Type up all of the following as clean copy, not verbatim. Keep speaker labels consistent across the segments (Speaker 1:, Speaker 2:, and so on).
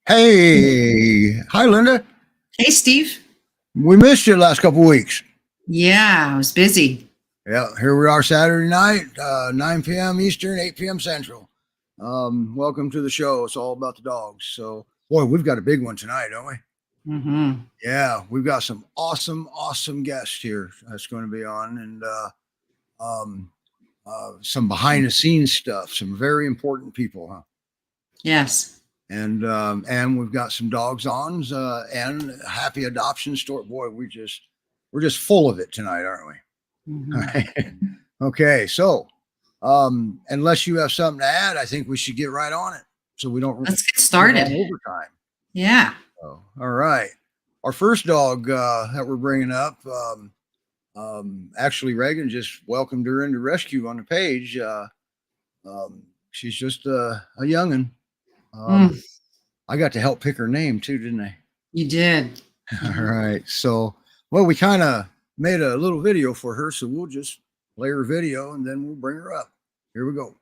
Speaker 1: Hey, hi, Linda.
Speaker 2: Hey, Steve.
Speaker 1: We missed you the last couple of weeks.
Speaker 2: Yeah, I was busy.
Speaker 1: Yeah, here we are Saturday night, 9 p.m. Eastern, 8 p.m. Central. Welcome to the show. It's all about the dogs. So, boy, we've got a big one tonight, don't we?
Speaker 2: Mm-hmm.
Speaker 1: Yeah, we've got some awesome guests here that's going to be on, and some behind the scenes stuff. Some very important people, huh?
Speaker 2: Yes.
Speaker 1: And we've got some dogs on and happy adoption story. Boy, we're just full of it tonight, aren't we?
Speaker 2: Mm-hmm.
Speaker 1: Okay, so unless you have something to add, I think we should get right on it so we don't
Speaker 2: Let's get started.
Speaker 1: Overtime.
Speaker 2: Yeah.
Speaker 1: So, all right. Our first dog that we're bringing up, actually, Reagan just welcomed her into rescue on the page. She's just a youngin'. I got to help pick her name too, didn't I?
Speaker 2: You did.
Speaker 1: All right. So, well, we kind of made a little video for her, so we'll just play her video and then we'll bring her up. Here we go.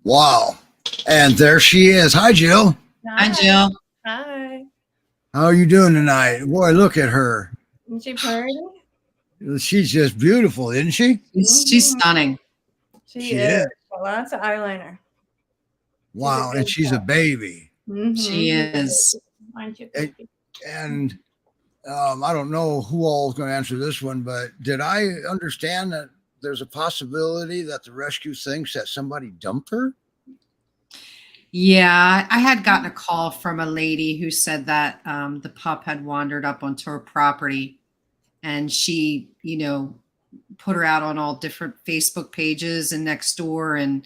Speaker 1: Wow. And there she is. Hi, Jill.
Speaker 2: Hi, Jill.
Speaker 3: Hi.
Speaker 1: How are you doing tonight? Boy, look at her.
Speaker 3: Is she pretty?
Speaker 1: She's just beautiful, isn't she?
Speaker 2: She's stunning.
Speaker 3: She is. Lots of eyeliner.
Speaker 1: Wow. And she's a baby.
Speaker 3: Mm-hmm.
Speaker 2: She is.
Speaker 1: And I don't know who all is going to answer this one, but did I understand that there's a possibility that the rescue thinks that somebody dumped her?
Speaker 2: Yeah, I had gotten a call from a lady who said that the pup had wandered up onto her property, and she, put her out on all different Facebook pages and next door and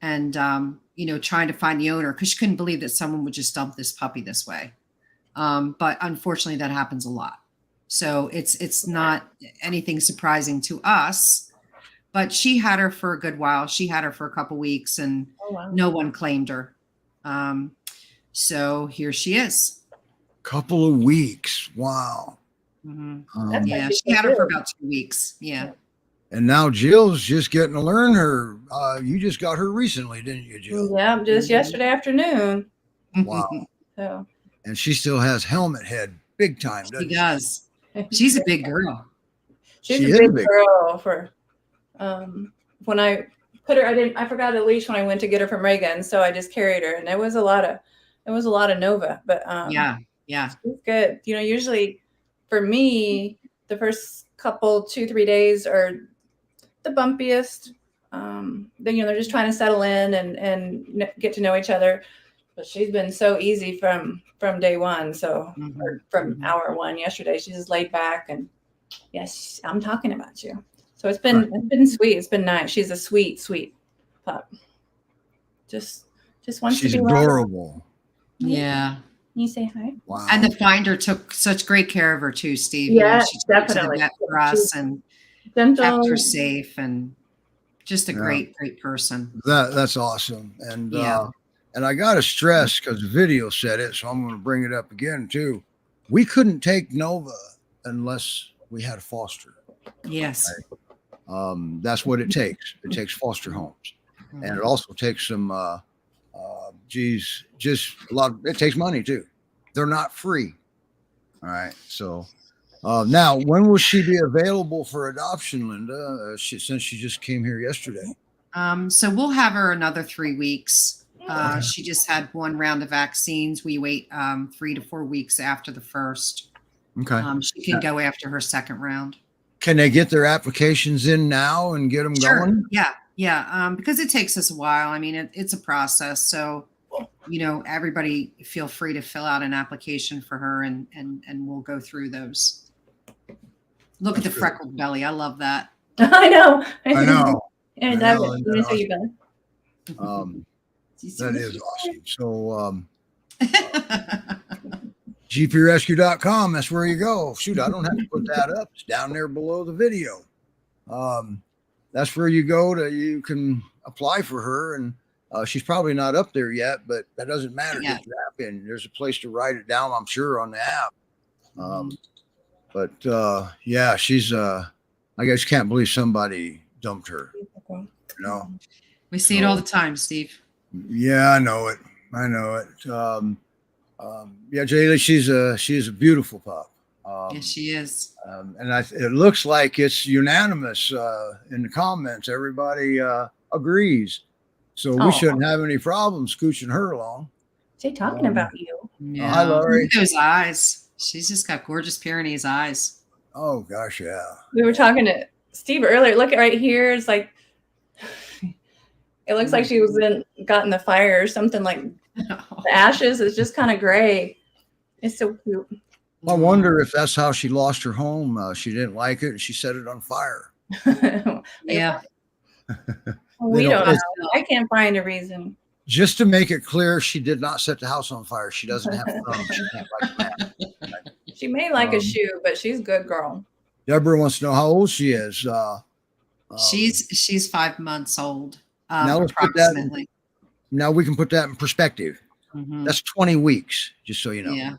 Speaker 2: trying to find the owner because she couldn't believe that someone would just dump this puppy this way. But unfortunately, that happens a lot. So it's not anything surprising to us. But she had her for a good while. She had her for a couple weeks, and no one claimed her. So here she is.
Speaker 1: Couple of weeks. Wow.
Speaker 2: Mm-hmm. Yeah, she had her for about 2 weeks. Yeah.
Speaker 1: And now Jill's just getting to learn her. You just got her recently, didn't you, Jill?
Speaker 3: Yeah, just yesterday afternoon.
Speaker 1: Wow.
Speaker 3: So.
Speaker 1: And she still has helmet head big time, doesn't she?
Speaker 2: She does. She's a big girl.
Speaker 3: She's a big girl for when I put her, I forgot the leash when I went to get her from Reagan, so I just carried her, and it was a lot of Nova, but
Speaker 2: yeah,
Speaker 3: she's good. Usually for me, the first couple 2-3 days are the bumpiest. Then they're just trying to settle in and get to know each other. But she's been so easy from day one, so or from hour one yesterday. She's just laid back, and yes, I'm talking about you. So it's been sweet. It's been nice. She's a sweet pup. Just wants to be
Speaker 1: adorable.
Speaker 2: Yeah.
Speaker 3: You say hi.
Speaker 1: Wow.
Speaker 2: And the finder took such great care of her too, Steve.
Speaker 3: Yeah,
Speaker 2: she
Speaker 3: definitely.
Speaker 2: For us and
Speaker 3: gentle.
Speaker 2: kept her safe, and just a great person.
Speaker 1: That's awesome. And
Speaker 2: yeah.
Speaker 1: And I got to stress, because the video said it, so I'm going to bring it up again too. We couldn't take Nova unless we had a foster.
Speaker 2: Yes.
Speaker 1: Right? That's what it takes. It takes foster homes, and it also takes some, just a lot. It takes money too. They're not free. All right. So now, when will she be available for adoption, Linda? Since she just came here yesterday.
Speaker 2: So we'll have her another 3 weeks. She just had one round of vaccines. We wait 3 to 4 weeks after the first.
Speaker 1: Okay.
Speaker 2: She can go after her second round.
Speaker 1: Can they get their applications in now and get them going?
Speaker 2: Yeah. Because it takes us a while. I mean, it's a process. So, everybody feel free to fill out an application for her, and we'll go through those. Look at the freckled belly. I love that.
Speaker 3: I know.
Speaker 1: I know.
Speaker 3: And
Speaker 1: I
Speaker 3: I
Speaker 1: know,
Speaker 3: will. Let me show you better.
Speaker 1: That is awesome. So, GPRescue.com. That's where you go. Shoot, I don't have to put that up. It's down there below the video. That's where you go you can apply for her. And she's probably not up there yet, but that doesn't matter.
Speaker 2: Yeah.
Speaker 1: Get your app in. There's a place to write it down, I'm sure, on the app. But yeah, she's, I guess can't believe somebody dumped her.
Speaker 2: We see it all the time, Steve.
Speaker 1: Yeah, I know it. Yeah, Jayla, she's a beautiful pup.
Speaker 2: Yes, she is.
Speaker 1: And it looks like it's unanimous in the comments. Everybody agrees. So we shouldn't have any problems scooching her along.
Speaker 3: They talking about you.
Speaker 2: Yeah.
Speaker 1: Hi, Laurie.
Speaker 2: Look at those eyes. She's just got gorgeous Pyrenees eyes.
Speaker 1: Oh gosh, yeah.
Speaker 3: We were talking to Steve earlier. Look at right here. It's like it looks like she got in the fire or something. Like the ashes is just kind of gray. It's so cute.
Speaker 1: I wonder if that's how she lost her home. She didn't like it and she set it on fire.
Speaker 2: Yeah.
Speaker 3: We don't know. I can't find a reason.
Speaker 1: Just to make it clear, she did not set the house on fire. She doesn't have thumbs. She can't like that.
Speaker 3: She may like a shoe, but she's a good girl.
Speaker 1: Deborah wants to know how old she is.
Speaker 2: She's 5 months old.
Speaker 1: Now let's
Speaker 2: approximately.
Speaker 1: Now we can put that in perspective.
Speaker 2: Mm-hmm.
Speaker 1: That's 20 weeks, just so you know.
Speaker 2: Yeah.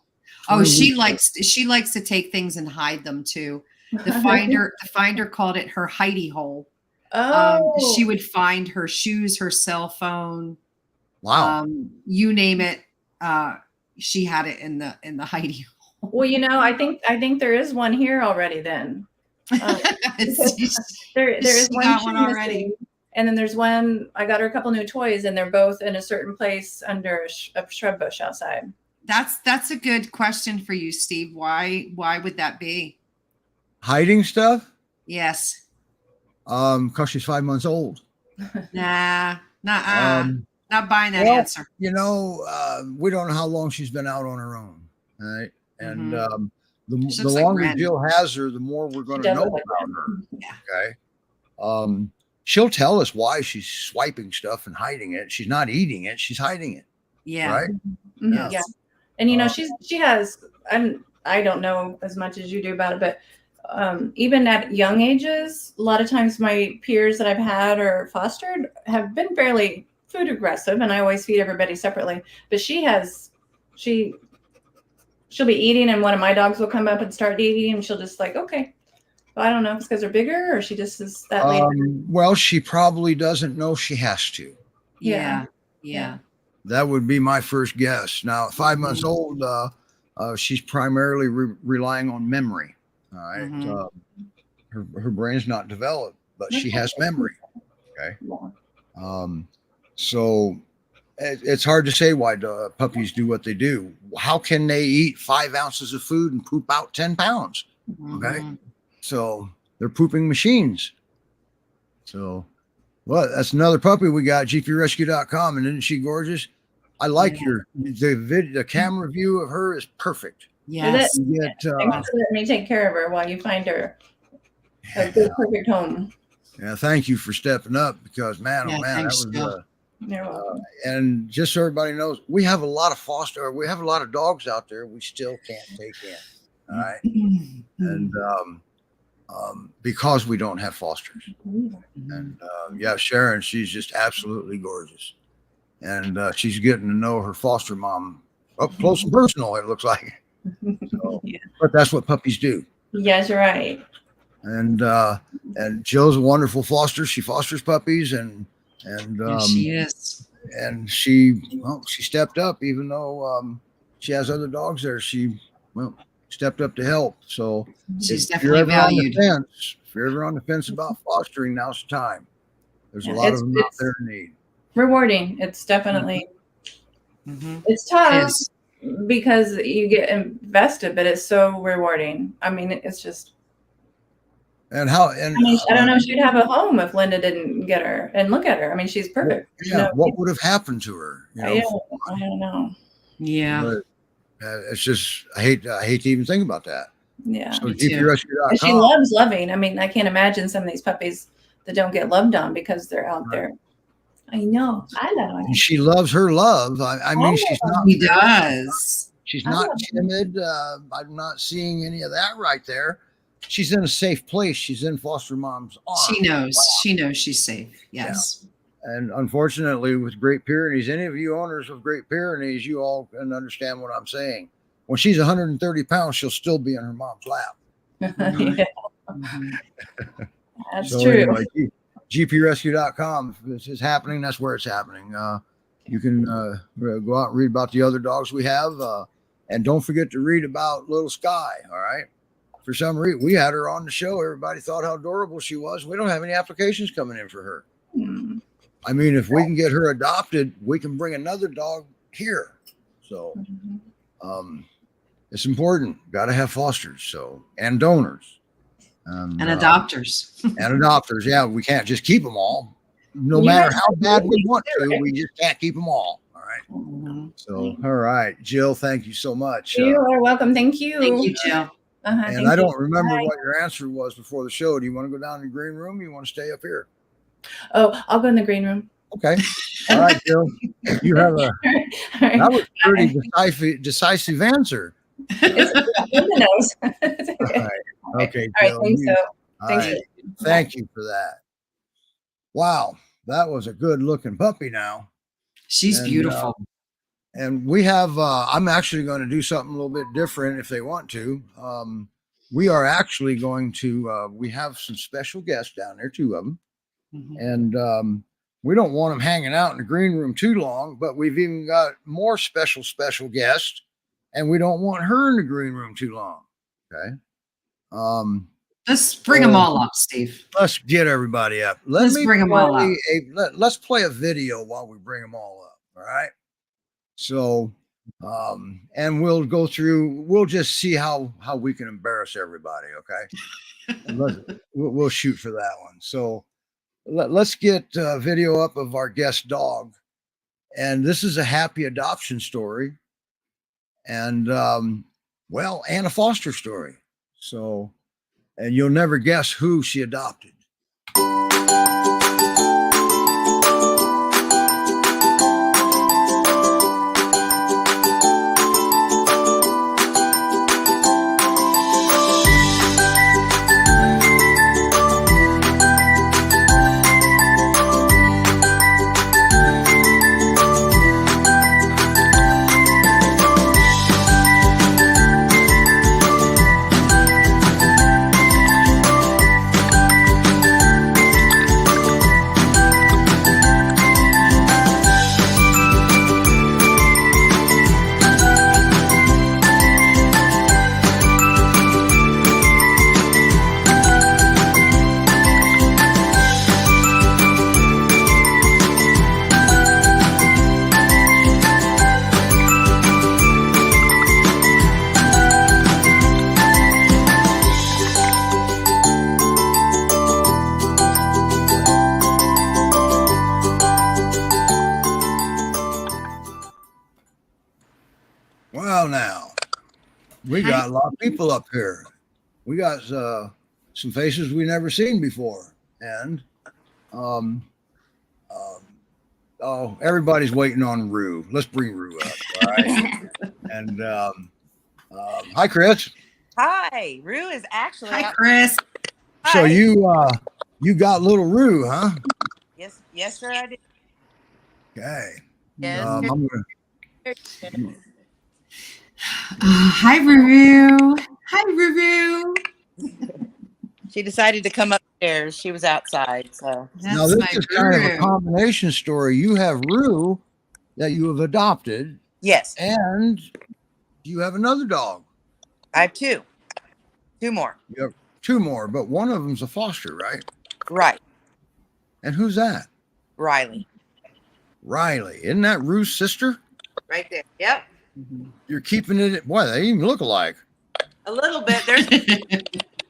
Speaker 2: Oh, she likes to take things and hide them too. The finder called it her hidey hole.
Speaker 3: Oh.
Speaker 2: She would find her shoes, her cell phone.
Speaker 1: Wow.
Speaker 2: You name it. She had it in the hidey hole.
Speaker 3: Well, I think there is one here already. Then there is one already, and then there's one. I got her a couple new toys, and they're both in a certain place under a shrub bush outside.
Speaker 2: That's a good question for you, Steve. Why would that be?
Speaker 1: Hiding stuff?
Speaker 2: Yes.
Speaker 1: Because she's 5 months old.
Speaker 2: Not buying that answer.
Speaker 1: We don't know how long she's been out on her own. Right. And the longer Jill has her, the more we're going to know about her.
Speaker 2: Yeah.
Speaker 1: Okay. She'll tell us why she's swiping stuff and hiding it. She's not eating it. She's hiding it.
Speaker 2: Yeah.
Speaker 1: Right.
Speaker 3: Mm-hmm. Yeah. And she has, I don't know as much as you do about it, but even at young ages, a lot of times my peers that I've had or fostered have been fairly food aggressive, and I always feed everybody separately. But she'll be eating, and one of my dogs will come up and start eating, and she'll just like, okay. Well, I don't know if it's because they're bigger or she just is that late.
Speaker 1: Well, she probably doesn't know she has to.
Speaker 2: Yeah.
Speaker 1: That would be my first guess. Now, at 5 months old, she's primarily relying on memory. All right.
Speaker 2: Mm-hmm.
Speaker 1: Her brain's not developed, but she has memory. Okay. So it's hard to say why puppies do what they do. How can they eat 5 ounces of food and poop out 10 pounds? Okay.
Speaker 2: Mm-hmm.
Speaker 1: So they're pooping machines. So, well, that's another puppy we got, GPRescue.com. And isn't she gorgeous? I like the camera view of her is perfect.
Speaker 2: Yes.
Speaker 3: Thanks for letting me take care of her while you find her a good, perfect home.
Speaker 1: Yeah, thank you for stepping up because man, that was.
Speaker 3: You're welcome.
Speaker 1: And just so everybody knows, we have a lot of dogs out there we still can't take in. All right, and because we don't have fosters, and Sharon, she's just absolutely gorgeous, and she's getting to know her foster mom up close and personal. It looks like. So, but that's what puppies do.
Speaker 3: Yes, you're right.
Speaker 1: And Jill's a wonderful foster. She fosters puppies, and
Speaker 2: yes, she is.
Speaker 1: And she stepped up, even though she has other dogs there. She stepped up to help. So
Speaker 2: she's definitely valued.
Speaker 1: If you're ever on the fence about fostering, now's the time. There's a lot of them out there in need.
Speaker 3: Rewarding. It's definitely it's tough. because you get invested, but it's so rewarding. I mean, it's just.
Speaker 1: And how? And
Speaker 3: I mean, I don't know if she'd have a home if Linda didn't get her and look at her. I mean, she's perfect.
Speaker 1: Yeah. What would have happened to her? You know,
Speaker 3: I don't know.
Speaker 2: Yeah.
Speaker 1: But, it's just I hate to even think about that.
Speaker 3: Yeah.
Speaker 1: So
Speaker 2: Me too.
Speaker 1: GPRescue.com.
Speaker 3: She loves loving. I mean, I can't imagine some of these puppies that don't get loved on because they're out there. I know. I love her.
Speaker 1: She loves her love. I mean, she's not.
Speaker 2: He does.
Speaker 1: She's not timid. I'm not seeing any of that right there. She's in a safe place. She's in foster mom's arms.
Speaker 2: She knows.
Speaker 1: Wow.
Speaker 2: She knows she's safe. Yes.
Speaker 1: And unfortunately, with Great Pyrenees, any of you owners of Great Pyrenees, you all can understand what I'm saying. When she's 130 pounds, she'll still be in her mom's lap.
Speaker 3: Yeah.
Speaker 2: Mhm.
Speaker 3: That's
Speaker 1: So
Speaker 3: true.
Speaker 1: anyway, GPRescue.com. If this is happening, that's where it's happening. You can go out and read about the other dogs we have. And don't forget to read about Little Sky. All right. For some reason, we had her on the show. Everybody thought how adorable she was. We don't have any applications coming in for her.
Speaker 3: Mm.
Speaker 1: I mean, if we can get her adopted, we can bring another dog here. So it's important. Got to have fosters. So, and donors.
Speaker 2: And adopters.
Speaker 1: And adopters. Yeah, we can't just keep them all. No matter how bad we want to, we just can't keep them all. All right.
Speaker 2: Mhm.
Speaker 1: So, all right, Jill, thank you so much.
Speaker 3: You are welcome. Thank you.
Speaker 2: Thank you, Jill.
Speaker 1: And I don't remember what your answer was before the show. Do you want to go down to the green room? Or you want to stay up here?
Speaker 3: Oh, I'll go in the green room.
Speaker 1: Okay. All right, Jill. You have a
Speaker 3: All right.
Speaker 1: that was a pretty decisive answer.
Speaker 3: Linda knows. It's
Speaker 1: All
Speaker 3: okay.
Speaker 1: right. Okay.
Speaker 3: All right.
Speaker 1: Jill,
Speaker 3: Thanks. So.
Speaker 1: all
Speaker 3: Thanks.
Speaker 1: right. Thank you for that. Wow, that was a good looking puppy now.
Speaker 2: She's
Speaker 1: And,
Speaker 2: beautiful.
Speaker 1: And we have, I'm actually going to do something a little bit different if they want to. We are actually going to, we have some special guests down there, 2 of them.
Speaker 2: Mhm.
Speaker 1: And we don't want them hanging out in the green room too long, but we've even got more special guests, and we don't want her in the green room too long. Okay.
Speaker 2: Let's bring them all up, Steve.
Speaker 1: Let's get everybody up.
Speaker 2: Let's bring 'em all up.
Speaker 1: Let's play a video while we bring them all up. All right. So, and we'll go through, we'll just see how we can embarrass everybody. Okay. And we'll shoot for that one. So let's get a video up of our guest dog. And this is a happy adoption story. And, well, and a foster story. So, and you'll never guess who she adopted. Well, now we got a lot of people up here. We got some faces we never seen before, and oh, everybody's waiting on Rue. Let's bring Rue up, all right? And hi, Chris.
Speaker 4: Hi, Rue is actually.
Speaker 2: Hi, Chris.
Speaker 1: So
Speaker 4: Hi.
Speaker 1: you got little Rue, huh?
Speaker 4: Yes, sir, I did.
Speaker 1: Okay.
Speaker 4: Yes,
Speaker 1: I'm gonna.
Speaker 2: Hi, Ruru. Hi, Ruru.
Speaker 4: She decided to come upstairs. She was outside, so
Speaker 1: Now this is kind of a combination story. You have Rue that you have adopted,
Speaker 4: yes,
Speaker 1: and you have another dog.
Speaker 4: I have two more.
Speaker 1: You have 2 more, but one of them's a foster, right?
Speaker 4: Right,
Speaker 1: And who's that?
Speaker 4: Riley,
Speaker 1: Riley. Isn't that Rue's sister?
Speaker 4: right there. Yep.
Speaker 2: Mhm.
Speaker 1: You're keeping it. Boy, they even look alike.
Speaker 4: A little bit. There's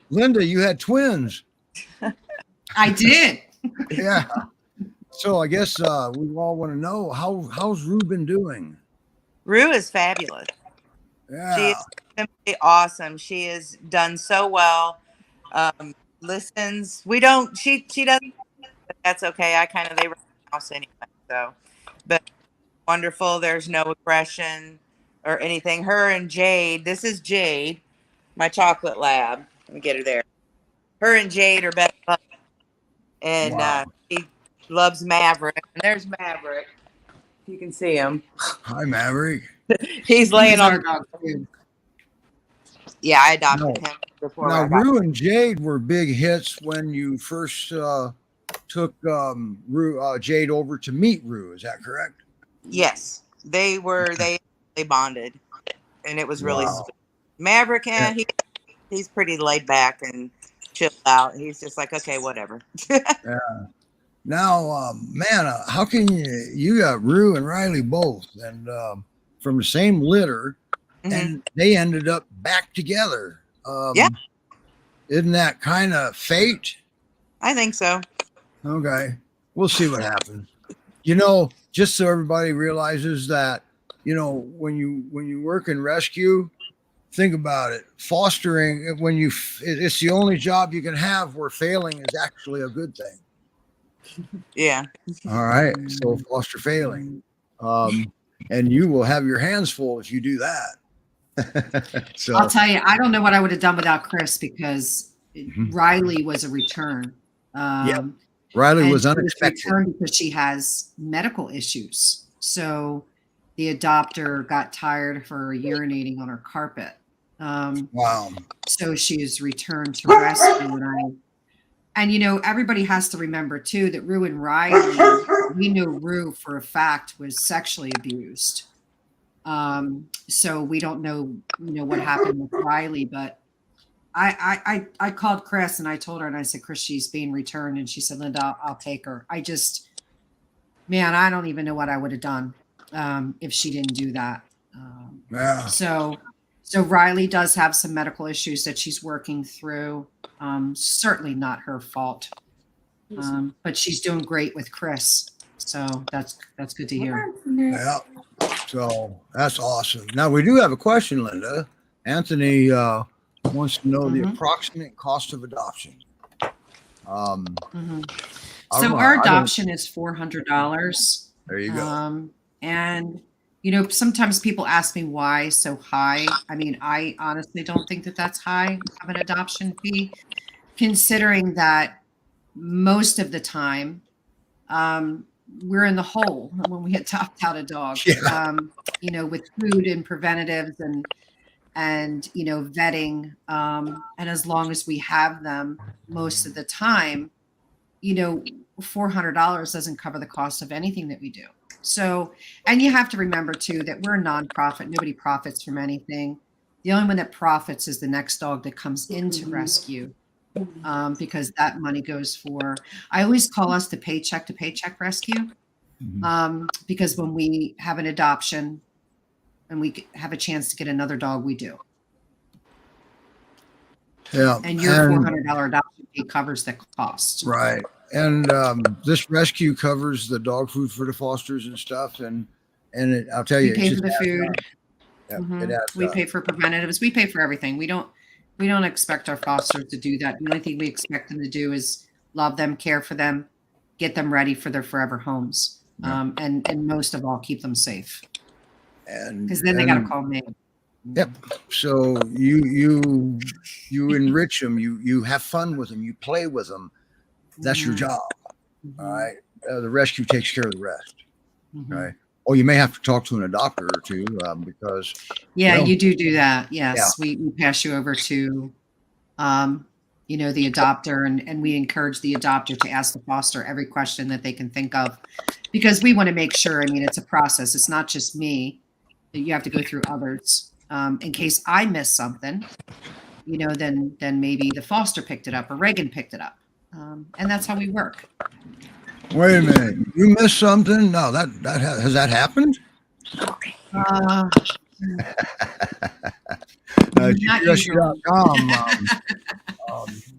Speaker 1: Linda, you had twins.
Speaker 2: I did.
Speaker 1: Yeah. So I guess we all want to know how's Ruben doing?
Speaker 4: Rue is fabulous. She
Speaker 1: Yeah.
Speaker 4: is simply awesome. She has done so well. Listens. We don't. She doesn't. But that's okay. They run the house anyway. So, but wonderful. There's no aggression or anything. Her and Jade. This is Jade, my chocolate lab. Let me get her there. Her and Jade are best buds, and
Speaker 1: Wow.
Speaker 4: she loves Maverick. And there's Maverick. You can see him.
Speaker 1: Hi, Maverick.
Speaker 4: He's laying
Speaker 2: He's our
Speaker 4: on.
Speaker 2: dog too.
Speaker 4: Yeah, I adopted him before.
Speaker 1: Now,
Speaker 4: I got
Speaker 1: Rue and Jade were big hits when you first took Jade over to meet Rue. Is that correct?
Speaker 4: Yes, they were. They bonded, and it was really
Speaker 1: Wow.
Speaker 4: sweet. Maverick, he's pretty laid back and chilled out. He's just like, okay, whatever.
Speaker 1: Yeah. Now, man, how can you got Rue and Riley both, and from the same litter,
Speaker 4: Mhm.
Speaker 1: and they ended up back together.
Speaker 4: Yeah.
Speaker 1: Isn't that kind of fate?
Speaker 4: I think so.
Speaker 1: Okay. We'll see what happens. Just so everybody realizes that, when you work in rescue, think about it. Fostering, it's the only job you can have where failing is actually a good thing.
Speaker 4: Yeah.
Speaker 1: All right. So foster failing. And you will have your hands full if you do that. So
Speaker 2: I'll tell you, I don't know what I would have done without Chris because
Speaker 1: Mhm.
Speaker 2: Riley was a return.
Speaker 1: Yep. Riley
Speaker 2: And
Speaker 1: was
Speaker 2: she
Speaker 1: unexpected.
Speaker 2: returned because she has medical issues. So the adopter got tired of her urinating on her carpet.
Speaker 1: Wow.
Speaker 2: So she is returned to rescue. And everybody has to remember too that Rue and Riley, we know Rue for a fact was sexually abused. So we don't know, what happened with Riley, but I called Chris and I told her and I said, Chris, she's being returned. And she said, Linda, I'll take her. I don't even know what I would have done if she didn't do that.
Speaker 1: Yeah.
Speaker 2: So Riley does have some medical issues that she's working through. Certainly not her fault. But she's doing great with Chris. So that's good to hear.
Speaker 1: Yeah. So that's awesome. Now we do have a question, Linda. Anthony wants to know the
Speaker 2: Mhm.
Speaker 1: approximate cost of adoption.
Speaker 2: Mhm.
Speaker 1: I don't
Speaker 2: So
Speaker 1: know.
Speaker 2: our
Speaker 1: I don't-
Speaker 2: adoption is $400.
Speaker 1: There you go.
Speaker 2: And sometimes people ask me why so high. I mean, I honestly don't think that that's high of an adoption fee, considering that most of the time we're in the hole when we adopt out a dog.
Speaker 1: Yeah.
Speaker 2: With food and preventatives and vetting, and as long as we have them most of the time, $400 doesn't cover the cost of anything that we do. So, and you have to remember too that we're a nonprofit. Nobody profits from anything. The only one that profits is the next dog that comes into rescue, because that money goes for. I always call us the paycheck to paycheck rescue, because when we have an adoption and we have a chance to get another dog, we do.
Speaker 1: Yeah.
Speaker 2: And your $400 adoption fee covers the cost.
Speaker 1: Right. And this rescue covers the dog food for the fosters and stuff. And I'll tell you,
Speaker 2: We pay for the food. We
Speaker 1: We
Speaker 2: pay for preventatives. We pay for everything. We don't expect our fosters to do that. The only thing we expect them to do is love them, care for them, get them ready for their forever homes, and most of all, keep them safe. Because then they got to call me.
Speaker 1: Yep. So you enrich them. You have fun with them. You play with them. That's your job. All right. The rescue takes care of the rest. Right. Oh, you may have to talk to an adopter or two because.
Speaker 2: You do that. Yes. Yeah. We pass you over to, the adopter, and we encourage the adopter to ask the foster every question that they can think of, because we want to make sure. I mean, it's a process. It's not just me. You have to go through others. In case I miss something, then maybe the foster picked it up or Reagan picked it up. And that's how we work.
Speaker 1: Wait a minute. You missed something? No, that has that happened?
Speaker 2: Not usual.
Speaker 1: GPRescue.com.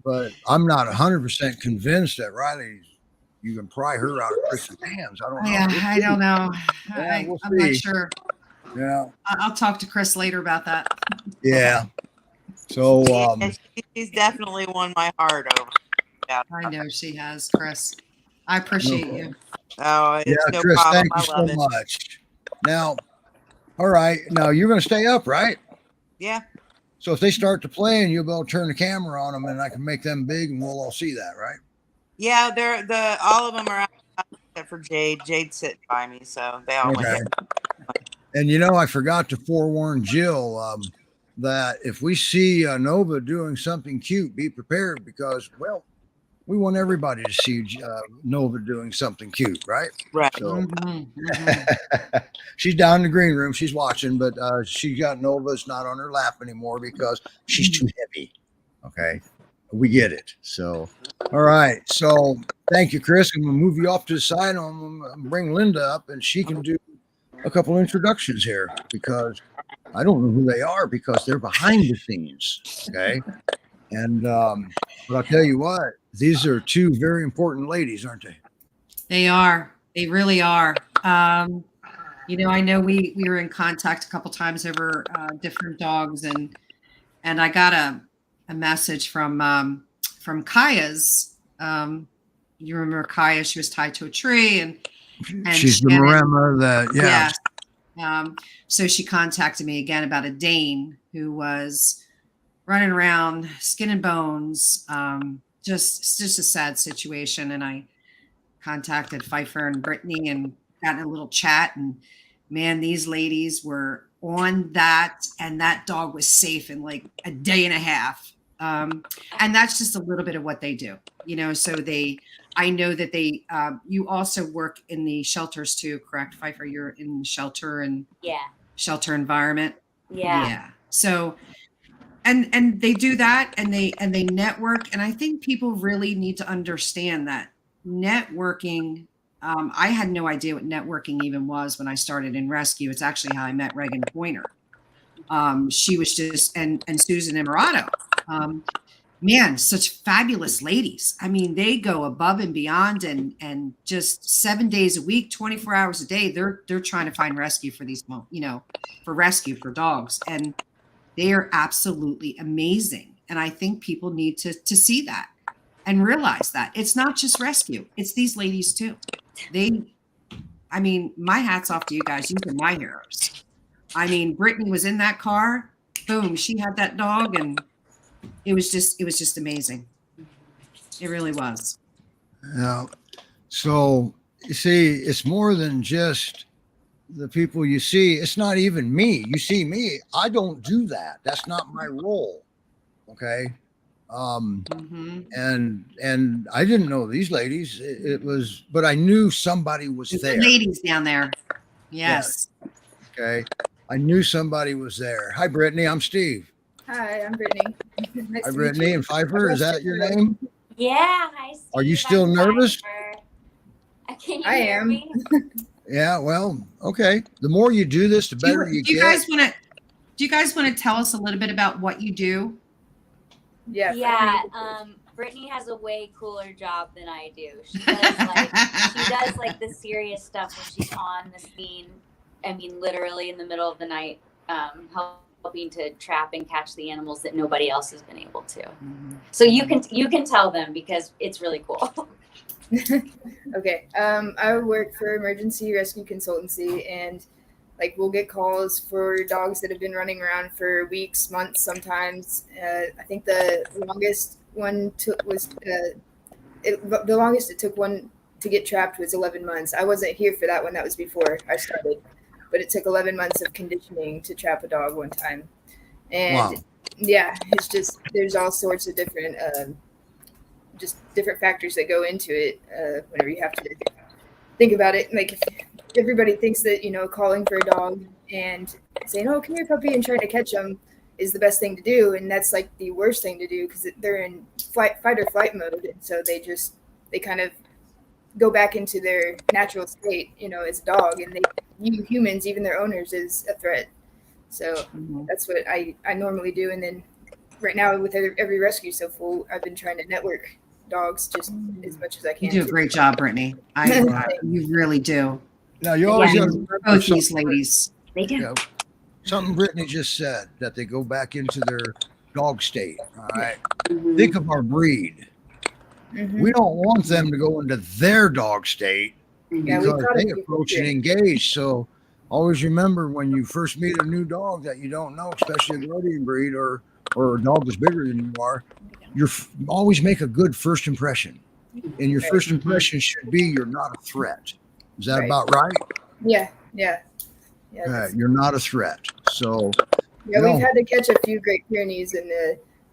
Speaker 1: But I'm not 100% convinced that Riley, you can pry her out of Chris's hands. I don't know.
Speaker 2: Yeah, I don't know.
Speaker 1: Yeah, we'll
Speaker 2: I'm not
Speaker 1: see.
Speaker 2: sure.
Speaker 1: Yeah.
Speaker 2: I'll talk to Chris later about that.
Speaker 1: Yeah. So,
Speaker 4: Yeah, she's definitely won my heart over.
Speaker 2: I know she has, Chris. I appreciate you.
Speaker 4: Oh, it's
Speaker 1: yeah,
Speaker 4: no
Speaker 1: Chris,
Speaker 4: problem.
Speaker 1: thank you
Speaker 4: I love
Speaker 1: so
Speaker 4: it.
Speaker 1: much. Now, all right. Now you're going to stay up, right?
Speaker 4: Yeah.
Speaker 1: So if they start to play and you'll be able to turn the camera on them and I can make them big and we'll all see that, right?
Speaker 4: Yeah, all of them are out except for Jade. Jade's sitting by me, so they all
Speaker 1: Okay.
Speaker 4: went.
Speaker 1: And I forgot to forewarn Jill that if we see Nova doing something cute, be prepared because, well, we want everybody to see Nova doing something cute, right?
Speaker 4: Right.
Speaker 1: So she's down in the green room. She's watching, but she got Nova's not on her lap anymore because she's too heavy. Okay. We get it. So, all right. So thank you, Chris. I'm going to move you off to the side. I'm going to bring Linda up and she can do a couple introductions here because I don't know who they are because they're behind the scenes. Okay. And, but I'll tell you what, these are two very important ladies, aren't they?
Speaker 2: They are. They really are. I know we were in contact a couple times over different dogs, and I got a message from Kaya's. You remember Kaya? She was tied to a tree, and
Speaker 1: she's the Maremma that, yeah.
Speaker 2: So she contacted me again about a Dane who was running around, skin and bones. Just a sad situation, and I contacted Pfeiffer and Brittany and got in a little chat, and man, these ladies were on that, and that dog was safe in like a day and a half. And that's just a little bit of what they do, so I know that you also work in the shelters too, correct, Pfeiffer? You're in the shelter and shelter environment. Yeah. So, and they do that, and they network. And I think people really need to understand that networking. I had no idea what networking even was when I started in rescue. It's actually how I met Reagan Pointer. She was just, and Susan Imarato. Man, such fabulous ladies. I mean, they go above and beyond, and just 7 days a week, 24 hours a day. They're trying to find rescue for these, for rescue for dogs, and they are absolutely amazing. And I think people need to see that and realize that it's not just rescue; it's these ladies too. My hat's off to you guys. You are my heroes. I mean, Brittany was in that car. Boom, she had that dog, and it was just amazing. It really was.
Speaker 1: Yeah. So you see, it's more than just the people you see. It's not even me. You see me. I don't do that. That's not my role. Okay. And I didn't know these ladies. It was, but I knew somebody was
Speaker 2: There's
Speaker 1: there.
Speaker 2: Ladies down there. Yes.
Speaker 1: Okay. I knew somebody was there. Hi, Brittany. I'm Steve.
Speaker 3: Hi, I'm Brittany. Nice
Speaker 1: Hi,
Speaker 3: to
Speaker 1: Brittany
Speaker 3: meet you.
Speaker 1: and Pfeiffer. Is that your name?
Speaker 5: Yeah, hi, Steve.
Speaker 1: Are you still
Speaker 5: I'm
Speaker 1: nervous?
Speaker 5: Pfeiffer. Can you
Speaker 3: I
Speaker 5: hear
Speaker 3: am.
Speaker 5: me?
Speaker 1: Yeah. Well, okay. The more you do this, the better you
Speaker 2: Do you
Speaker 1: get.
Speaker 2: Do you guys want to tell us a little bit about what you do?
Speaker 3: Yeah.
Speaker 5: Yeah. Brittany has a way cooler job than I do. She does like the serious stuff when she's on the scene. I mean, literally in the middle of the night, helping to trap and catch the animals that nobody else has been able to. So you can tell them because it's really cool.
Speaker 3: Okay. I work for emergency rescue consultancy, and we'll get calls for dogs that have been running around for weeks, months, sometimes. I think the longest one the longest it took one to get trapped was 11 months. I wasn't here for that one. That was before I started, but it took 11 months of conditioning to trap a dog one time. And yeah, it's just, there's all sorts of different, just different factors that go into it. Whenever you have to think about it, if everybody thinks that, calling for a dog and saying, "Oh, come here, puppy," and trying to catch them is the best thing to do. And that's the worst thing to do because they're in fight or flight mode. And so they kind of go back into their natural state, as a dog, and they view humans, even their owners, as a threat.
Speaker 6: So
Speaker 2: Mhm.
Speaker 6: that's what I normally do. And then right now with every rescue so full, I've been trying to network dogs just as much as I
Speaker 2: You
Speaker 6: can.
Speaker 2: do a
Speaker 6: too.
Speaker 2: great job, Brittany. You really do.
Speaker 1: Now you always
Speaker 5: Yeah.
Speaker 1: got to remember
Speaker 2: Both these
Speaker 1: something,
Speaker 2: ladies.
Speaker 5: They do.
Speaker 1: yeah, something Brittany just said, that they go back into their dog state. All right.
Speaker 5: Mhm.
Speaker 1: Think of our breed.
Speaker 6: Mhm.
Speaker 1: We don't want them to go into their dog state
Speaker 6: Yeah, we've
Speaker 1: because
Speaker 6: got a
Speaker 1: they
Speaker 6: few
Speaker 1: approach
Speaker 6: here.
Speaker 1: and engage. So always remember, when you first meet a new dog that you don't know, especially a Guardian breed or a dog that's bigger than you are, always make a good first impression. And your first impression should be, you're not a threat. Is that
Speaker 6: Right.
Speaker 1: about right?
Speaker 6: Yeah.
Speaker 1: You're not a threat. So
Speaker 6: Yeah,
Speaker 1: No.
Speaker 6: we've had to catch a few Great Pyrenees, and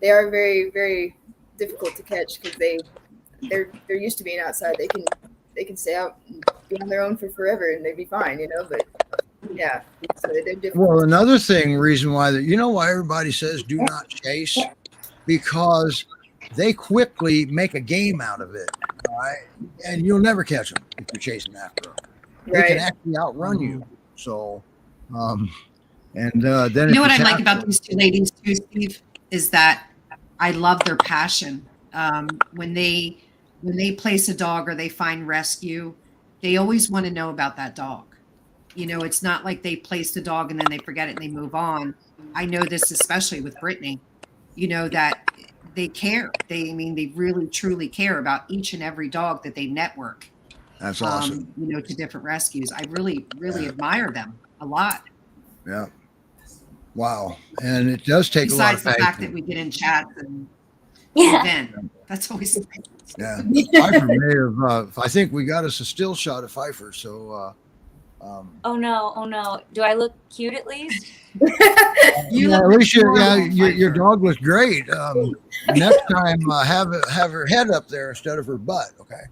Speaker 6: they are very, very difficult to catch because they're used to being outside. They can stay out and be on their own for forever, and they'd be fine, you know. But yeah, so they're difficult.
Speaker 1: well, another reason why why everybody says do not chase, because they quickly make a game out of it. All right. And you'll never catch them if you're chasing after them. They can
Speaker 6: Right.
Speaker 1: actually outrun you. So, then
Speaker 2: You know what I like
Speaker 1: catch
Speaker 2: about
Speaker 1: them-
Speaker 2: these two ladies too, Steve, is that I love their passion. When they place a dog or they find rescue, they always want to know about that dog. You know, it's not like they place the dog and then they forget it and they move on. I know this especially with Brittany, you know, that they care. They really truly care about each and every dog that they network.
Speaker 1: That's awesome.
Speaker 2: You know, to different rescues. I really admire them a lot.
Speaker 1: Yeah. Wow. And it does take
Speaker 2: Besides
Speaker 1: a
Speaker 2: the
Speaker 1: lot of
Speaker 2: fact that
Speaker 1: patience.
Speaker 2: we get in chats and
Speaker 5: Yeah.
Speaker 2: vent. That's always
Speaker 1: Yeah. Pfeiffer may have, I think we got us a still shot of Pfeiffer. So,
Speaker 5: Oh no. Do I look cute at least?
Speaker 2: You
Speaker 1: yeah,
Speaker 2: look
Speaker 1: at least your
Speaker 2: adorable,
Speaker 1: dog looks great. Next time, have her head up there instead of her butt. Okay.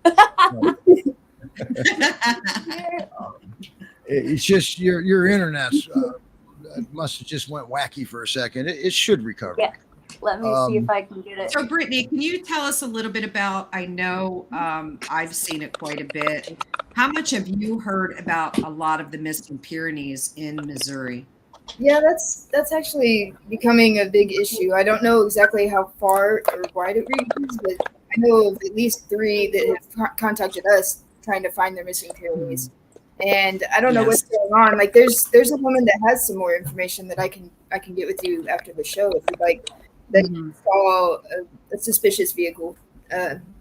Speaker 1: It's just your internet's must have just went wacky for a second. It should recover.
Speaker 5: Yeah. Let me see if I can get it.
Speaker 2: So, Brittany, can you tell us a little bit about? I know I've seen it quite a bit. How much have you heard about a lot of the missing Pyrenees in Missouri?
Speaker 6: Yeah, that's actually becoming a big issue. I don't know exactly how far or wide it reaches, but I know of at least 3 that have contacted us trying to find their missing Pyrenees. And I don't know what's going on. Like, there's a woman that has some more information that I can get with you after the show if you'd like. That saw a suspicious vehicle.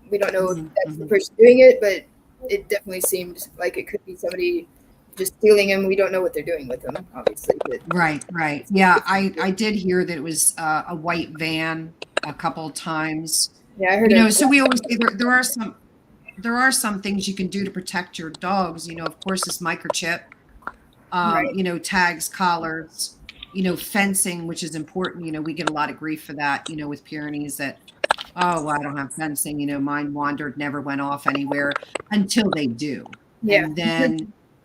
Speaker 6: We don't know if that's the person doing it, but it definitely seemed like it could be somebody just stealing them. We don't know what they're doing with them, obviously. But
Speaker 2: Right. Yeah, I did hear that it was a white van a couple of times.
Speaker 6: yeah, I heard.
Speaker 2: You know, so we always say there are some things you can do to protect your dogs. You know, of course, this microchip.
Speaker 6: Right.
Speaker 2: You know, tags, collars. You know, fencing, which is important. You know, we get a lot of grief for that. You know, with Pyrenees that, oh, well, I don't have fencing. You know, mine wandered, never went off anywhere, until they do.
Speaker 6: Yeah.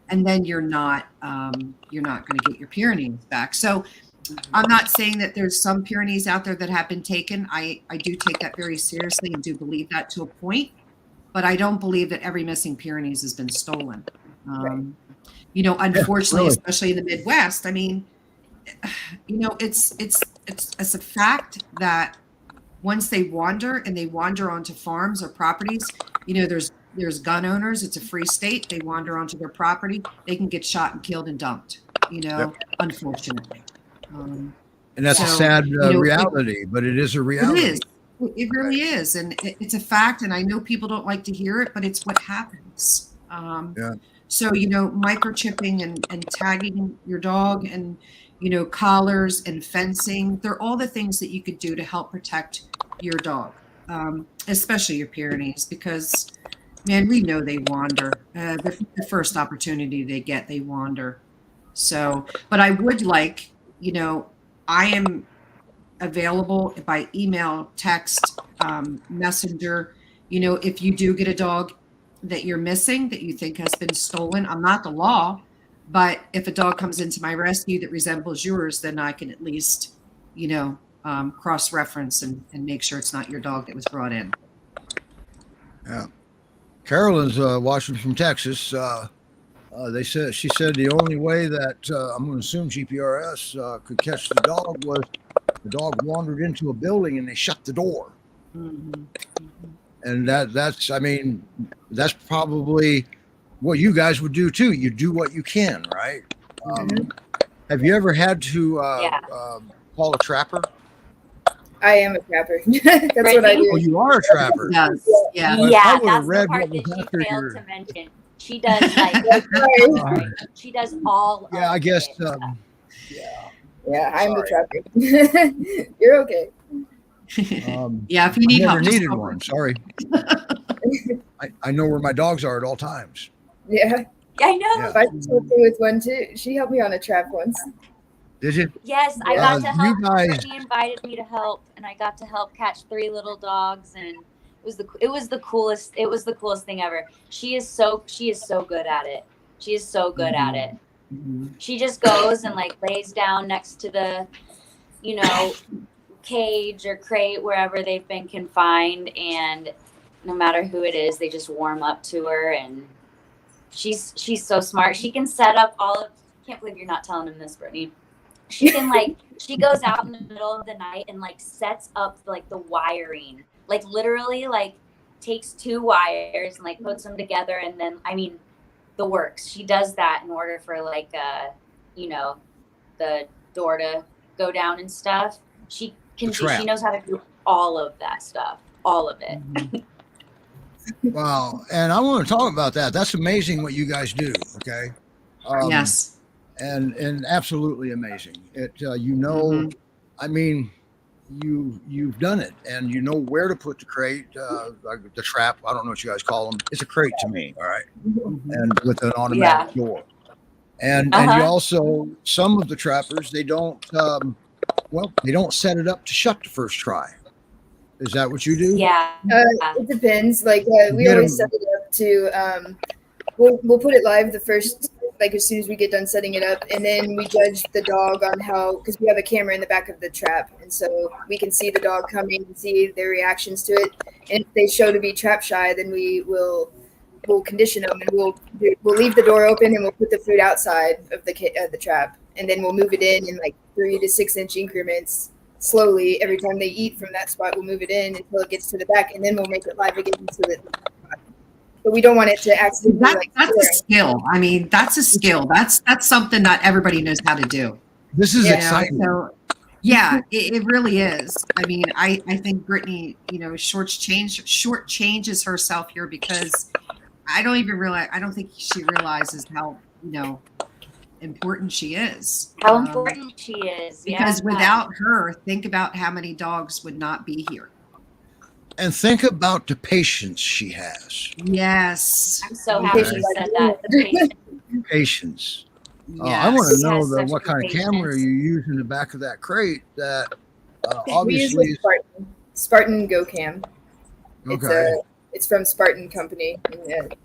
Speaker 2: And then you're not going to get your Pyrenees back. So I'm not saying that there's some Pyrenees out there that have been taken. I do take that very seriously and do believe that to a point, but I don't believe that every missing Pyrenees has been stolen. You know, unfortunately,
Speaker 1: really.
Speaker 2: especially in the Midwest. I mean, you know, it's a fact that once they wander onto farms or properties, you know, there's gun owners. It's a free state. They wander onto their property. They can get shot and killed and dumped, you know, unfortunately.
Speaker 1: And that's a
Speaker 2: So,
Speaker 1: sad
Speaker 2: you know,
Speaker 1: reality, but it is a reality.
Speaker 2: It is. It really is. And it's a fact. And I know people don't like to hear it, but it's what happens. So, you know, microchipping and tagging your dog and, you know, collars and fencing, they're all the things that you could do to help protect your dog, especially your Pyrenees, because, man, we know they wander. The first opportunity they get, they wander. So, but I would like, you know, I am available by email, text, messenger. You know, if you do get a dog that you're missing, that you think has been stolen, I'm not the law, but if a dog comes into my rescue that resembles yours, then I can at least, you know, cross-reference and make sure it's not your dog that was brought in.
Speaker 1: Yeah. Carolyn's watching from Texas. She said the only way that I'm going to assume GPRS could catch the dog was the dog wandered into a building and they shut the door. And that's probably what you guys would do too. You do what you can, right? Have you ever had to call a trapper?
Speaker 6: I am a trapper. That's what I do.
Speaker 1: Oh, you are a trapper.
Speaker 2: Yes. Yeah.
Speaker 1: Well, if I
Speaker 5: Yeah,
Speaker 1: would've
Speaker 5: that's
Speaker 1: read
Speaker 5: the part
Speaker 1: what was
Speaker 5: that
Speaker 1: after
Speaker 5: she failed
Speaker 1: your-
Speaker 5: to mention. She does like
Speaker 6: Sorry.
Speaker 5: she does all.
Speaker 1: Yeah,
Speaker 5: of
Speaker 1: I guess.
Speaker 5: it.
Speaker 6: Yeah, I'm the
Speaker 1: Sorry.
Speaker 6: trapper. You're okay.
Speaker 2: Yeah, if you need
Speaker 1: I've
Speaker 2: help,
Speaker 1: never
Speaker 2: just
Speaker 1: needed
Speaker 2: go.
Speaker 1: one. Sorry. I know where my dogs are at all times.
Speaker 6: Yeah.
Speaker 5: I know.
Speaker 1: Yeah.
Speaker 6: I just helped her with one too. She helped me on a trap once.
Speaker 1: Did you?
Speaker 5: Yes, I got to
Speaker 1: you
Speaker 5: help.
Speaker 1: guys-
Speaker 5: Brittany invited me to help, and I got to help catch 3 little dogs, and it was the coolest. It was the coolest thing ever. She is so good at it. She is so good at it. She just goes and like lays down next to the, cage or crate wherever they've been confined, and no matter who it is, they just warm up to her, and she's so smart. She can set up all of. Can't believe you're not telling him this, Brittany. She can she goes out in the middle of the night and like sets up like the wiring, like literally like takes 2 wires and like puts them together, and then the works. She does that in order for like the door to go down and stuff. She can she knows how to do all of that stuff, all of it.
Speaker 1: Wow. And I want to talk about that. That's amazing what you guys do. Okay.
Speaker 2: Yes.
Speaker 1: And absolutely amazing. It, you've done it, and you know where to put the crate, the trap. I don't know what you guys call them. It's a crate to me. All right. And with an automatic door. And you also, some of the trappers, they don't set it up to shut the first try. Is that what you do?
Speaker 5: Yeah.
Speaker 6: It depends. Like we
Speaker 1: Get 'em-
Speaker 6: always set it up to we'll put it live the first, like as soon as we get done setting it up, and then we judge the dog on how, because we have a camera in the back of the trap, and so we can see the dog coming and see their reactions to it. And if they show to be trap shy, then we'll condition them, and we'll leave the door open, and we'll put the food outside of the trap, and then we'll move it in like 3 to 6 inch increments slowly. Every time they eat from that spot, we'll move it in until it gets to the back, and then we'll make it live again so that. But we don't want it to accidentally.
Speaker 2: That's a skill. That's a skill. That's something not everybody knows how to do.
Speaker 1: This is
Speaker 2: You know,
Speaker 1: exciting.
Speaker 2: so yeah, it really is. I think Brittany, shortchanges herself here, because I don't think she realizes how, important she is.
Speaker 5: How important she is.
Speaker 2: Because without her, think about how many dogs would not be here.
Speaker 1: And think about the patience she has.
Speaker 2: Yes.
Speaker 5: I'm so happy you said that. The patient.
Speaker 1: Patience.
Speaker 2: Yes.
Speaker 1: I want to
Speaker 5: She
Speaker 1: know
Speaker 5: has such
Speaker 1: what kind of
Speaker 5: good
Speaker 1: camera
Speaker 5: patience.
Speaker 1: you use in the back of that crate. That
Speaker 6: We use
Speaker 1: obviously.
Speaker 6: the Spartan Go Cam.
Speaker 1: Okay.
Speaker 6: It's from Spartan Company. And,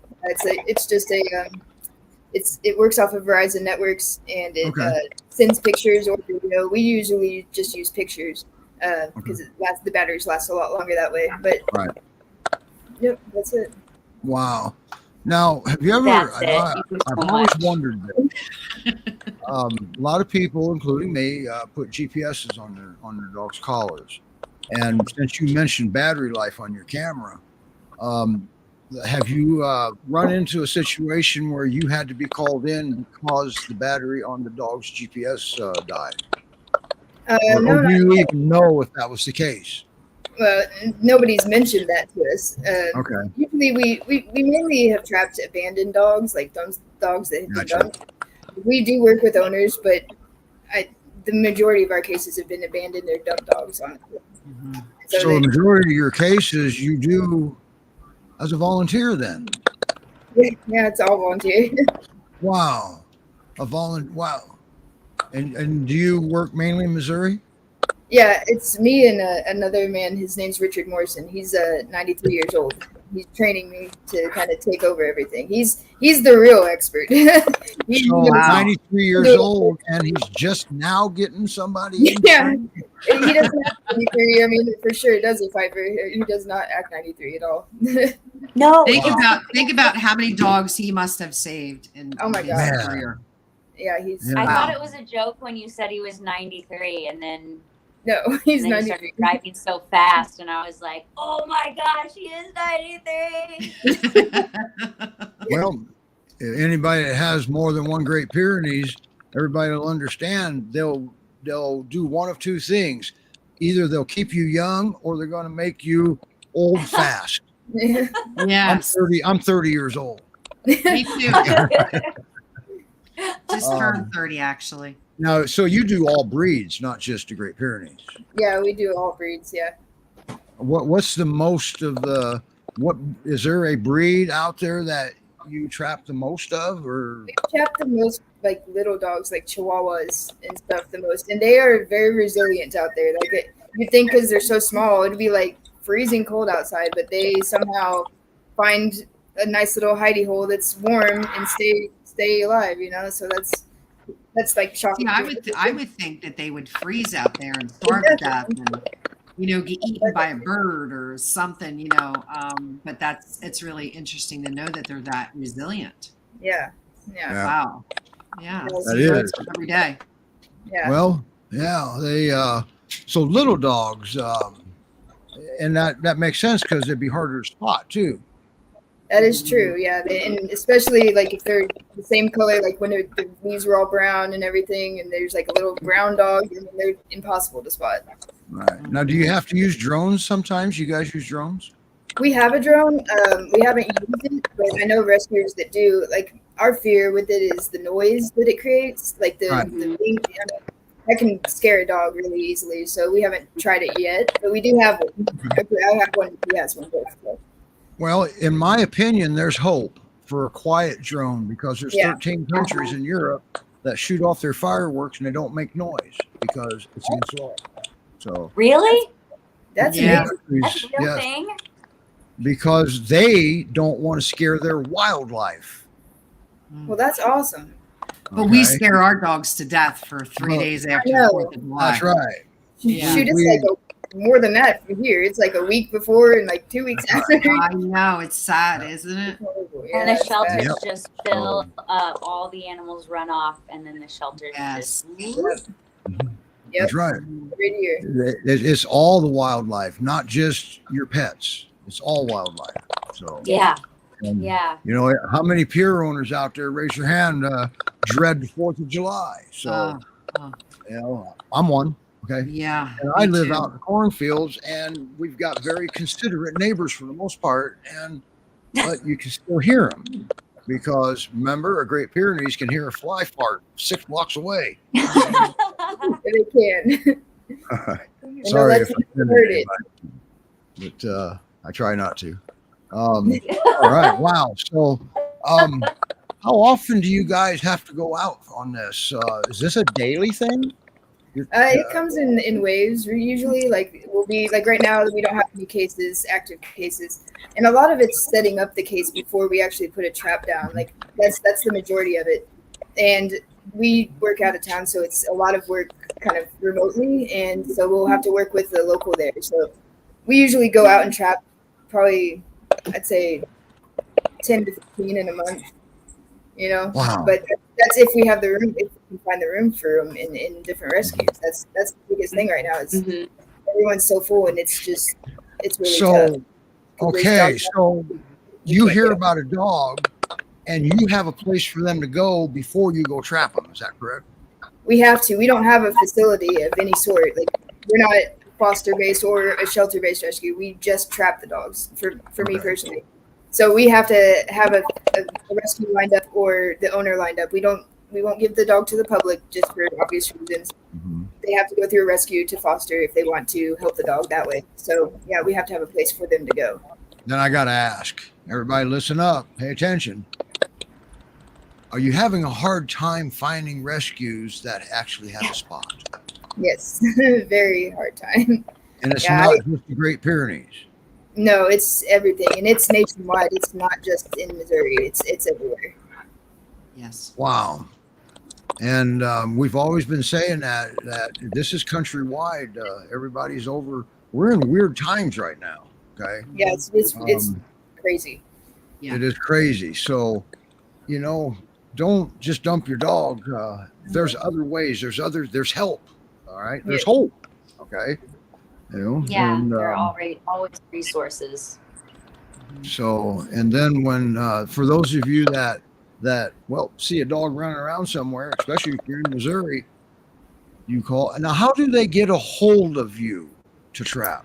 Speaker 6: it works off of Verizon networks, and it sends pictures or video. We usually just use pictures because the batteries last a lot longer that way. But
Speaker 1: Right.
Speaker 6: Yep, that's it.
Speaker 1: Wow. Now, have you ever?
Speaker 5: That's it. You do
Speaker 1: I've
Speaker 5: so
Speaker 1: always
Speaker 5: much.
Speaker 1: wondered this. A lot of people, including me, put GPSs on their dogs' collars. And since you mentioned battery life on your camera, have you run into a situation where you had to be called in because the battery on the dog's GPS died? Or
Speaker 6: No,
Speaker 1: do you even know if that was the case?
Speaker 6: well, nobody's mentioned that to us.
Speaker 1: Okay.
Speaker 6: Usually, we mainly have trapped abandoned dogs, like those dogs that have been
Speaker 1: Gotcha.
Speaker 6: dumped. We do work with owners, but the majority of our cases have been abandoned or dumped dogs, honestly.
Speaker 1: So
Speaker 6: they-
Speaker 1: the majority of your cases you do as a volunteer then?
Speaker 6: yeah, it's all volunteer.
Speaker 1: Wow. Wow. And do you work mainly in Missouri?
Speaker 6: Yeah, it's me and another man. His name's Richard Morrison. He's 93 years old. he's training me to kind of take over everything. He's the real expert. He
Speaker 1: So
Speaker 6: knows-
Speaker 1: 93 years old, and he's just now getting somebody in.
Speaker 6: Yeah. He doesn't have 93. I mean, for sure, does he, Piper? He does not act 93 at all.
Speaker 5: No,
Speaker 2: Think about how many dogs he must have saved in
Speaker 6: Oh my
Speaker 2: his
Speaker 6: God.
Speaker 2: career.
Speaker 6: Yeah, he's
Speaker 1: Yeah.
Speaker 5: I
Speaker 2: Wow.
Speaker 5: thought it was a joke when you said he was 93, and then
Speaker 6: no, he's
Speaker 5: and then
Speaker 6: 93.
Speaker 5: he started driving so fast, and I was like, "Oh my gosh, he is 93!"
Speaker 1: Well, anybody that has more than one Great Pyrenees, everybody will understand. They'll do one of two things: either they'll keep you young, or they're going to make you old fast.
Speaker 2: Yes,
Speaker 1: I'm 30 years old.
Speaker 2: me too. Just
Speaker 1: Um,
Speaker 2: turned 30, actually.
Speaker 1: Now, so you do all breeds, not just the Great Pyrenees.
Speaker 6: Yeah, we do all breeds. Yeah.
Speaker 1: What's the most of the? What is there a breed out there that you trap the most of, or?
Speaker 6: We trap the most like little dogs, like Chihuahuas and stuff, the most, and they are very resilient out there. Like you think because they're so small, it'd be like freezing cold outside, but they somehow find a nice little hidey hole that's warm and stay alive. You know, so that's like shocking.
Speaker 2: See, I would think that they would freeze out there and starve to death and, get eaten by a bird or something, but it's really interesting to know that they're that resilient.
Speaker 6: Yeah.
Speaker 1: Yeah.
Speaker 2: Wow. Yeah.
Speaker 6: That
Speaker 2: See those
Speaker 1: is.
Speaker 2: every day.
Speaker 6: Yeah.
Speaker 1: Well, yeah, they so little dogs, and that makes sense because it'd be harder to spot too.
Speaker 6: That is true, yeah, and especially like if they're the same color, like when the leaves are all brown and everything, and there's like a little brown dog, and they're impossible to spot.
Speaker 1: Right. Now, do you have to use drones sometimes? You guys use drones?
Speaker 6: We have a drone. We haven't used it, but I know rescuers that do. Like our fear with it is the noise that it creates, like the
Speaker 1: Right.
Speaker 6: that can scare a dog really easily. So we haven't tried it yet, but we do have one. I have one. He has one. So.
Speaker 1: Well, in my opinion, there's hope for a quiet drone because there's
Speaker 6: Yeah.
Speaker 1: 13 countries in Europe that shoot off their fireworks and they don't make noise because it's against law. So
Speaker 5: Really?
Speaker 6: That's
Speaker 2: Yeah.
Speaker 6: amazing.
Speaker 5: That's a real
Speaker 1: yes,
Speaker 5: thing.
Speaker 1: because they don't want to scare their wildlife.
Speaker 6: Well, that's awesome.
Speaker 2: But we
Speaker 1: okay?
Speaker 2: scare our dogs to death for 3
Speaker 1: Well,
Speaker 2: days after
Speaker 6: know.
Speaker 2: 4th of July.
Speaker 1: That's right.
Speaker 2: Yeah.
Speaker 6: Shoot, it's like more than that from here. It's like a week before and like 2 weeks after.
Speaker 2: I know. It's sad, isn't it?
Speaker 6: Yeah,
Speaker 5: And the
Speaker 6: it's
Speaker 5: shelters
Speaker 6: bad.
Speaker 1: Yep.
Speaker 5: just fill up. All the animals run off, and then the shelters
Speaker 2: Yes.
Speaker 5: just.
Speaker 6: Yep.
Speaker 1: That's right.
Speaker 6: Right here.
Speaker 1: It's all the wildlife, not just your pets. It's all wildlife. So
Speaker 5: Yeah,
Speaker 1: and,
Speaker 5: yeah.
Speaker 1: how many Pyr owners out there? Raise your hand. Dread the 4th of July. So I'm one. Okay.
Speaker 2: Yeah.
Speaker 1: And I
Speaker 2: me
Speaker 1: live
Speaker 2: too.
Speaker 1: out in the cornfields, and we've got very considerate neighbors for the most part, but you can still hear them because remember, a Great Pyrenees can hear a fly fart 6 blocks away.
Speaker 6: They can. And
Speaker 1: Sorry
Speaker 6: they'll
Speaker 1: if
Speaker 6: let
Speaker 1: I
Speaker 6: you
Speaker 1: offended
Speaker 6: heard it.
Speaker 1: anybody, but I try not to. All right, wow. So, how often do you guys have to go out on this? Is this a daily thing?
Speaker 6: It comes in waves. We're usually we'll be like right now we don't have any cases, active cases, and a lot of it's setting up the case before we actually put a trap down. Like that's the majority of it, and we work out of town, so it's a lot of work kind of remotely, and so we'll have to work with the local there. So we usually go out and trap probably I'd say 10 to 15 in a month.
Speaker 1: Wow.
Speaker 6: But that's if we have the room, if we can find the room for them in different rescues. That's the biggest thing right now. Is
Speaker 5: Mhm.
Speaker 6: everyone's so full, and it's really
Speaker 1: So,
Speaker 6: tough.
Speaker 1: okay, so you hear about a dog, and you have a place for them to go before you go trap them. Is that correct?
Speaker 6: We have to. We don't have a facility of any sort. Like we're not foster based or a shelter based rescue. We just trap the dogs for me
Speaker 1: Okay.
Speaker 6: personally. So we have to have a rescue lined up or the owner lined up. We won't give the dog to the public just for obvious reasons.
Speaker 1: Mm-hmm.
Speaker 6: They have to go through a rescue to foster if they want to help the dog that way. So yeah, we have to have a place for them to go.
Speaker 1: Then I got to ask everybody, listen up, pay attention. Are you having a hard time finding rescues that actually have a spot?
Speaker 6: Yes, very hard time.
Speaker 1: And it's
Speaker 6: Yeah,
Speaker 1: not just the Great Pyrenees.
Speaker 6: No, it's everything, and it's nationwide. It's not just in Missouri. It's everywhere.
Speaker 2: Yes.
Speaker 1: Wow. And we've always been saying that this is countrywide. Everybody's over. We're in weird times right now. Okay.
Speaker 6: Yeah, it's
Speaker 1: Um,
Speaker 6: crazy.
Speaker 2: Yeah.
Speaker 1: It is crazy. So, don't just dump your dog. There's other ways. There's help. All right. There's hope. Okay.
Speaker 5: Yeah,
Speaker 1: and,
Speaker 5: there are always resources.
Speaker 1: so, and then when, for those of you that see a dog running around somewhere, especially if you're in Missouri, you call. Now, how do they get a hold of you to trap?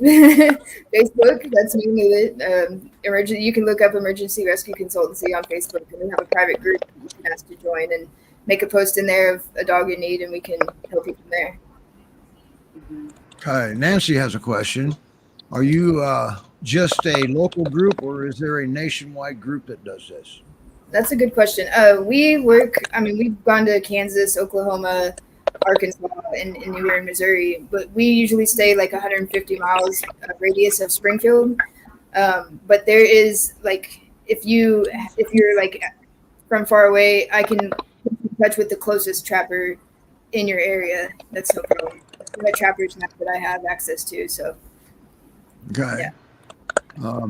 Speaker 6: Facebook, that's mainly it. Emergency. You can look up Emergency Rescue Consultancy on Facebook, and we have a private group that you can ask to join and make a post in there of a dog in need, and we can help you from there.
Speaker 1: Okay. Nancy has a question. Are you just a local group, or is there a nationwide group that does this?
Speaker 6: That's a good question. We work. I mean, we've gone to Kansas, Oklahoma, Arkansas, and here in Missouri, but we usually stay like 150 miles radius of Springfield. But there is like, if you're like from far away, I can put you in touch with the closest trapper in your area. That's no problem. The trapper's map that I have access to. So
Speaker 1: Okay.
Speaker 6: Yeah.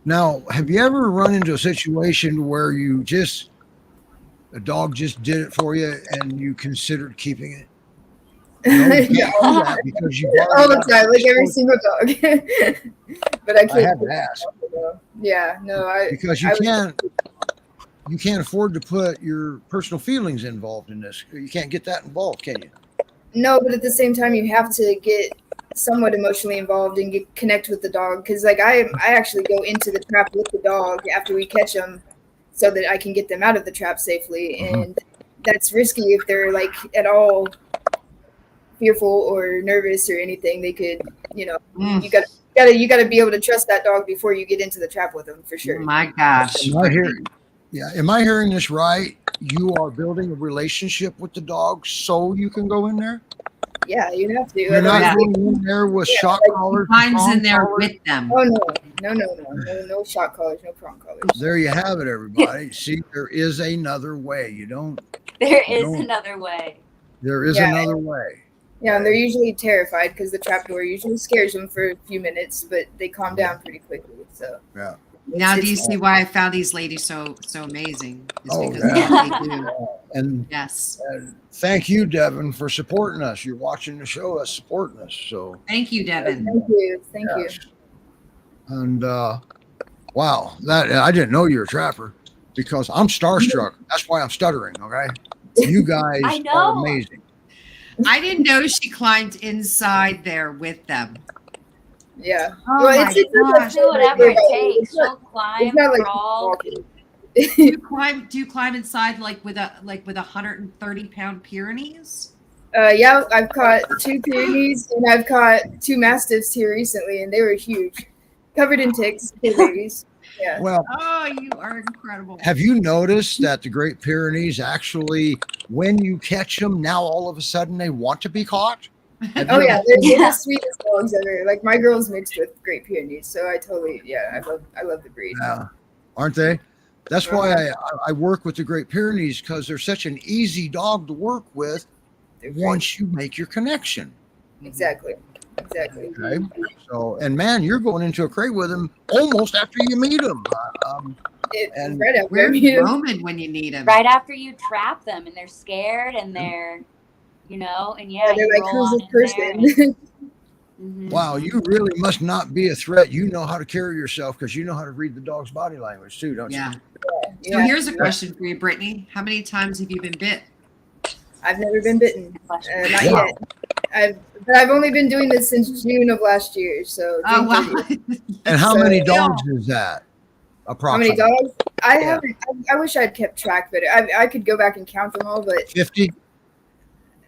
Speaker 1: Now, have you ever run into a situation where a dog just did it for you and you considered keeping it? You can't do that because you've
Speaker 6: all the
Speaker 1: already
Speaker 6: time, like every single dog. But I
Speaker 1: I
Speaker 6: can't.
Speaker 1: had to ask
Speaker 6: Yeah, no,
Speaker 1: because you can't afford to put your personal feelings involved in this. You can't get that involved, can you?
Speaker 6: No, but at the same time, you have to get somewhat emotionally involved and connect with the dog. Because like I actually go into the trap with the dog after we catch them, so that I can get them out of the trap safely. And that's risky if they're like at all fearful or nervous or anything. They could, you gotta be able to trust that dog before you get into the trap with them, for
Speaker 2: Oh
Speaker 6: sure.
Speaker 2: my gosh.
Speaker 1: Am I hearing this right? You are building a relationship with the dog so you can go in there?
Speaker 6: Yeah, you have to.
Speaker 1: You're not
Speaker 6: Otherwise,
Speaker 1: going in there with shock collars.
Speaker 2: Climbs in
Speaker 1: prong
Speaker 2: there
Speaker 1: collars?
Speaker 2: with them.
Speaker 6: oh no shot collars, no prong collars.
Speaker 1: There you have it, everybody. See, there is another way.
Speaker 5: There is another way.
Speaker 1: There is
Speaker 6: Yeah.
Speaker 1: another way.
Speaker 6: Yeah, and they're usually terrified because the trapdoor usually scares them for a few minutes, but they calm down pretty quickly. So
Speaker 1: Yeah.
Speaker 2: Now, do you
Speaker 6: it's-
Speaker 2: see why I found these ladies so amazing? It's
Speaker 1: Oh,
Speaker 2: because
Speaker 1: yeah.
Speaker 2: of what they do.
Speaker 1: And
Speaker 2: Yes.
Speaker 1: thank you, Devin, for supporting us. You're watching the show, us supporting us. So,
Speaker 2: Thank you, Devin.
Speaker 6: Thank you.
Speaker 1: yes. And wow, that I didn't know you're a trapper because I'm starstruck. That's why I'm stuttering. Okay, you guys
Speaker 5: I know.
Speaker 1: are amazing.
Speaker 2: I didn't know she climbed inside there with them.
Speaker 6: Yeah.
Speaker 2: Oh
Speaker 6: Well,
Speaker 2: my
Speaker 6: it's
Speaker 2: gosh.
Speaker 5: Do whatever it takes.
Speaker 6: It's not,
Speaker 5: She'll climb,
Speaker 6: it's not like
Speaker 5: crawl.
Speaker 6: walking.
Speaker 2: Do you climb inside like with a 130-pound Pyrenees?
Speaker 6: Yeah, I've caught 2 Pyrenees and I've caught 2 Mastiffs here recently, and they were huge, covered in ticks. Two babies. Yeah.
Speaker 1: Well,
Speaker 2: Oh, you are incredible.
Speaker 1: have you noticed that the Great Pyrenees actually, when you catch them, now all of a sudden they want to be caught?
Speaker 6: Oh yeah, they're the sweetest dogs ever. Like my girl's mixed with Great Pyrenees, so I love the breed.
Speaker 1: Yeah, aren't they? That's why I work with the Great Pyrenees, because they're such an easy dog to work with
Speaker 6: They're great.
Speaker 1: once you make your connection.
Speaker 6: Exactly.
Speaker 1: Okay. So, and man, you're going into a crate with them almost after you meet them. And
Speaker 6: Right after
Speaker 2: Where's
Speaker 6: me.
Speaker 2: Roman when you need him?
Speaker 5: Right after you trap them and they're scared and they're, and
Speaker 6: Yeah, they're
Speaker 5: you
Speaker 6: like,
Speaker 5: roll
Speaker 6: who's
Speaker 5: on
Speaker 6: this
Speaker 5: in there
Speaker 6: person?
Speaker 5: and-
Speaker 1: wow, you really must not be a threat. You know how to carry yourself because you know how to read the dog's body language too, don't
Speaker 2: Yeah.
Speaker 1: you?
Speaker 2: So here's a question for you, Brittany. How many times have you been bit?
Speaker 6: I've never been bitten. Not
Speaker 1: Wow.
Speaker 6: yet. But I've only been doing this since June of last year. So
Speaker 2: Oh,
Speaker 6: June
Speaker 2: wow.
Speaker 6: 30th.
Speaker 1: And how
Speaker 6: So-
Speaker 1: many dogs is that?
Speaker 6: How many
Speaker 1: Approximately
Speaker 6: dogs? I
Speaker 1: Yeah.
Speaker 6: haven't. I wish I'd kept track, but I could go back and count them all. But
Speaker 1: 50.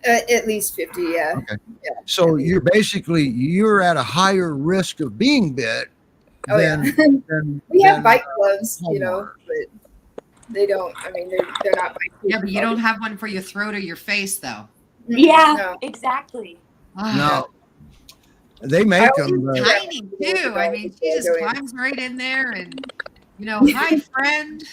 Speaker 6: at least 50. Yeah.
Speaker 1: Okay. So you're at a higher risk of being bit
Speaker 6: Oh
Speaker 1: than,
Speaker 6: yeah.
Speaker 1: than
Speaker 6: We have
Speaker 1: than,
Speaker 6: bite gloves,
Speaker 1: homeowners.
Speaker 6: but they don't. I mean, they're not bite.
Speaker 2: Yeah, but you don't have one for your throat or your face, though.
Speaker 5: Yeah,
Speaker 6: No.
Speaker 5: exactly.
Speaker 2: Ah,
Speaker 1: Now, They make them.
Speaker 2: Tiny too. I mean, she just climbs right in there and, hi friend.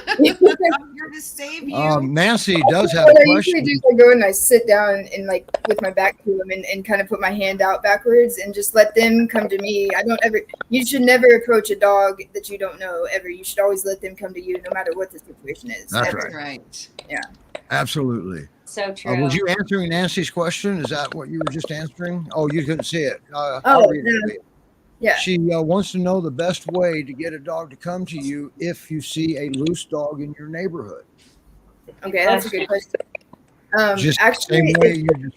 Speaker 2: I'm here to save you.
Speaker 1: Nancy does have
Speaker 6: What
Speaker 1: a
Speaker 6: I usually
Speaker 1: question.
Speaker 6: do is I go and I sit down and like with my back to them and kind of put my hand out backwards and just let them come to me. You should never approach a dog that you don't know ever. You should always let them come to you no matter what the situation is.
Speaker 1: That's
Speaker 6: ever.
Speaker 2: Right.
Speaker 6: Yeah.
Speaker 1: Absolutely.
Speaker 5: So true.
Speaker 1: Was you answering Nancy's question? Is that what you were just answering? Oh, you couldn't see it.
Speaker 6: Oh,
Speaker 1: I'll read it
Speaker 6: no.
Speaker 1: to you.
Speaker 6: Yeah.
Speaker 1: She wants to know the best way to get a dog to come to you if you see a loose dog in your neighborhood.
Speaker 6: Okay, that's a good question.
Speaker 1: Just
Speaker 6: Actually,
Speaker 1: the same way you just,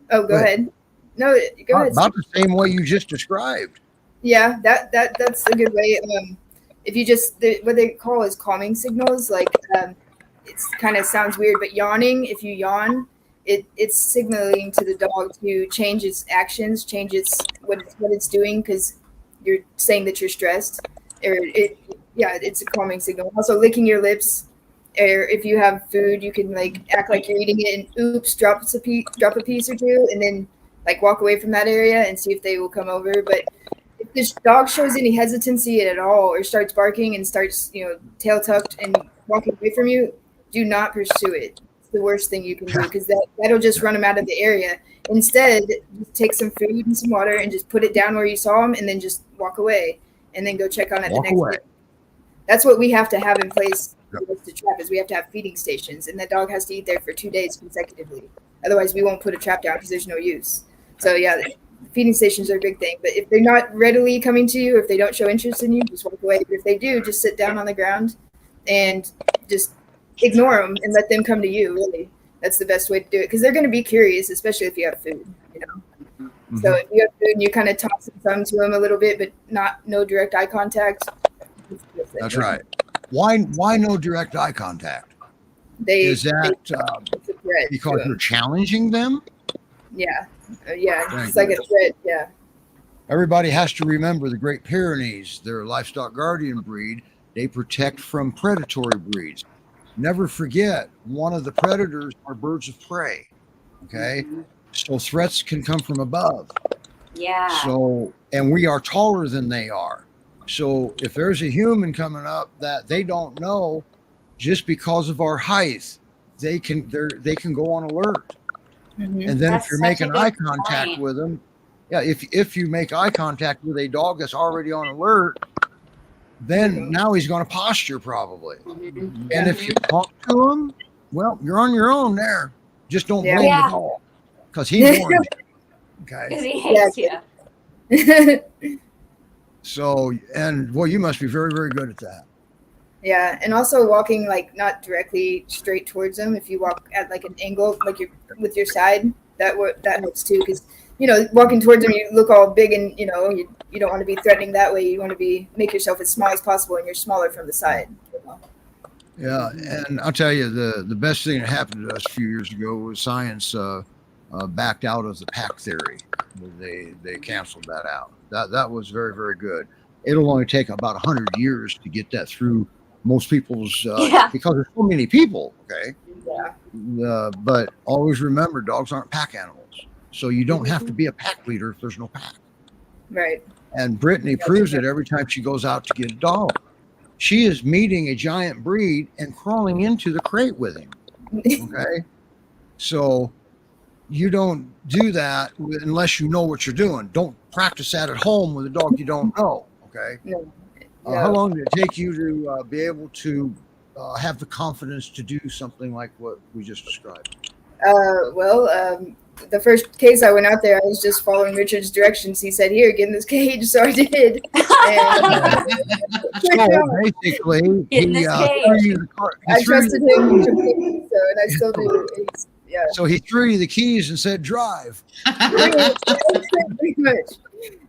Speaker 6: go ahead. No, go ahead.
Speaker 1: about the same way you just described.
Speaker 6: Yeah, that's a good way. If you just what they call is calming signals, like it's kind of sounds weird, but yawning. If you yawn, it's signaling to the dog to change its actions, change what it's doing because you're saying that you're stressed. It's a calming signal. Also, licking your lips, or if you have food, you can like act like you're eating it and oops, drop a piece or two, and then like walk away from that area and see if they will come over. But if this dog shows any hesitancy at all or starts barking and starts, tail tucked and walking away from you, do not pursue it. It's the worst thing you can do because that'll just run them out of the area. Instead, just take some food and some water and just put it down where you saw them and then just walk away and then go check on it the next day. That's what we have to have in place to trap is we have to have feeding stations and the dog has to eat there for 2 days consecutively. Otherwise, we won't put a trap down because there's no use. So yeah, feeding stations are a big thing. But if they're not readily coming to you, if they don't show interest in you, just walk away. But if they do, just sit down on the ground and just ignore them and let them come to you. Really, that's the best way to do it because they're going to be curious, especially if you have food.
Speaker 1: Mm-hmm.
Speaker 6: So if you have food and you kind of toss some to them a little bit, but no direct eye contact.
Speaker 1: That's right. Why no direct eye contact? Is that because you're challenging them?
Speaker 6: Yeah. It's like a threat. Yeah.
Speaker 1: Everybody has to remember the Great Pyrenees. They're a livestock guardian breed. They protect from predatory breeds. Never forget, one of the predators are birds of prey. Okay. So threats can come from above.
Speaker 5: Yeah.
Speaker 1: So, and we are taller than they are. So if there's a human coming up that they don't know, just because of our height, they can go on alert.
Speaker 6: Mm-hmm.
Speaker 1: And then
Speaker 5: That's
Speaker 1: if you're
Speaker 5: such
Speaker 1: making
Speaker 5: a good
Speaker 1: eye contact
Speaker 5: point.
Speaker 1: with them, if you make eye contact with a dog that's already on alert, then now he's going to posture probably.
Speaker 5: Mhm.
Speaker 1: And if you talk to him, well, you're on your own there. Just don't blame
Speaker 5: Yeah.
Speaker 1: the dog because he warned you. Okay.
Speaker 5: Because he hates you.
Speaker 1: So, and well, you must be very, very good at that.
Speaker 6: Yeah, and also walking like not directly straight towards them. If you walk at like an angle, like you're with your side, that helps too. Because walking towards them, you look all big, and you don't want to be threatening that way. You want to make yourself as small as possible, and you're smaller from the side.
Speaker 1: Yeah, and I'll tell you, the best thing that happened to us a few years ago was science backed out of the pack theory. They canceled that out. That was very, very good. It'll only take about 100 years to get that through most people's because there's so many people. Okay.
Speaker 6: Yeah.
Speaker 1: But always remember, dogs aren't pack animals, so you don't have to be a pack leader if there's no pack.
Speaker 6: Right.
Speaker 1: And Brittany proves it every time she goes out to get a dog. She is meeting a giant breed and crawling into the crate with him. Okay. So you don't do that unless you know what you're doing. Don't practice that at home with a dog you don't know. Okay.
Speaker 6: No.
Speaker 1: How long did it take you to be able to have the confidence to do something like what we just described?
Speaker 6: The first case I went out there, I was just following Richard's directions. He said, "Here, get in this cage," so I did.
Speaker 1: So basically,
Speaker 6: I trusted him completely, and I still do. Yeah.
Speaker 1: So he threw you the keys and said, "Drive."
Speaker 6: Pretty much.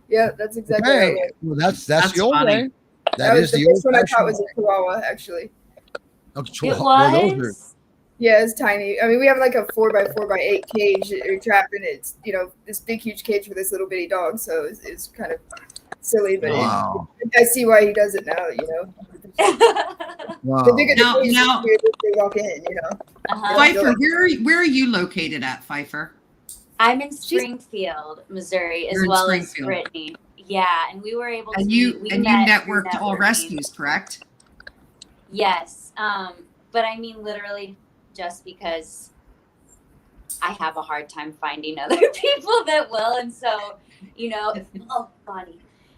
Speaker 6: Yeah, that's exactly how it went.
Speaker 1: Well, that's the old
Speaker 2: funny.
Speaker 1: way. That is
Speaker 6: the
Speaker 1: the
Speaker 6: first one I
Speaker 1: old
Speaker 6: thought was a Chihuahua, actually.
Speaker 5: It was.
Speaker 6: Yeah, it's tiny. I mean, we have like a 4x4x8 cage or trap, and it's this big huge cage for this little bitty dog. So it's kind of silly, but
Speaker 1: Wow.
Speaker 6: I see why he does it now.
Speaker 1: Wow.
Speaker 6: The bigger the cage,
Speaker 2: Now-
Speaker 6: the bigger they walk in.
Speaker 5: Uh-huh.
Speaker 2: Pfeiffer, where are you located at, Pfeiffer?
Speaker 5: I'm in Springfield, Missouri, as
Speaker 2: You're in
Speaker 5: well as
Speaker 2: Springfield.
Speaker 5: Brittany. Yeah, and we were able
Speaker 2: And
Speaker 5: to.
Speaker 2: you
Speaker 5: we
Speaker 2: and you
Speaker 5: met through
Speaker 2: networked all
Speaker 5: networking.
Speaker 2: rescues, correct?
Speaker 5: Yes, but I mean, literally, just because I have a hard time finding other people that will, and so, you know,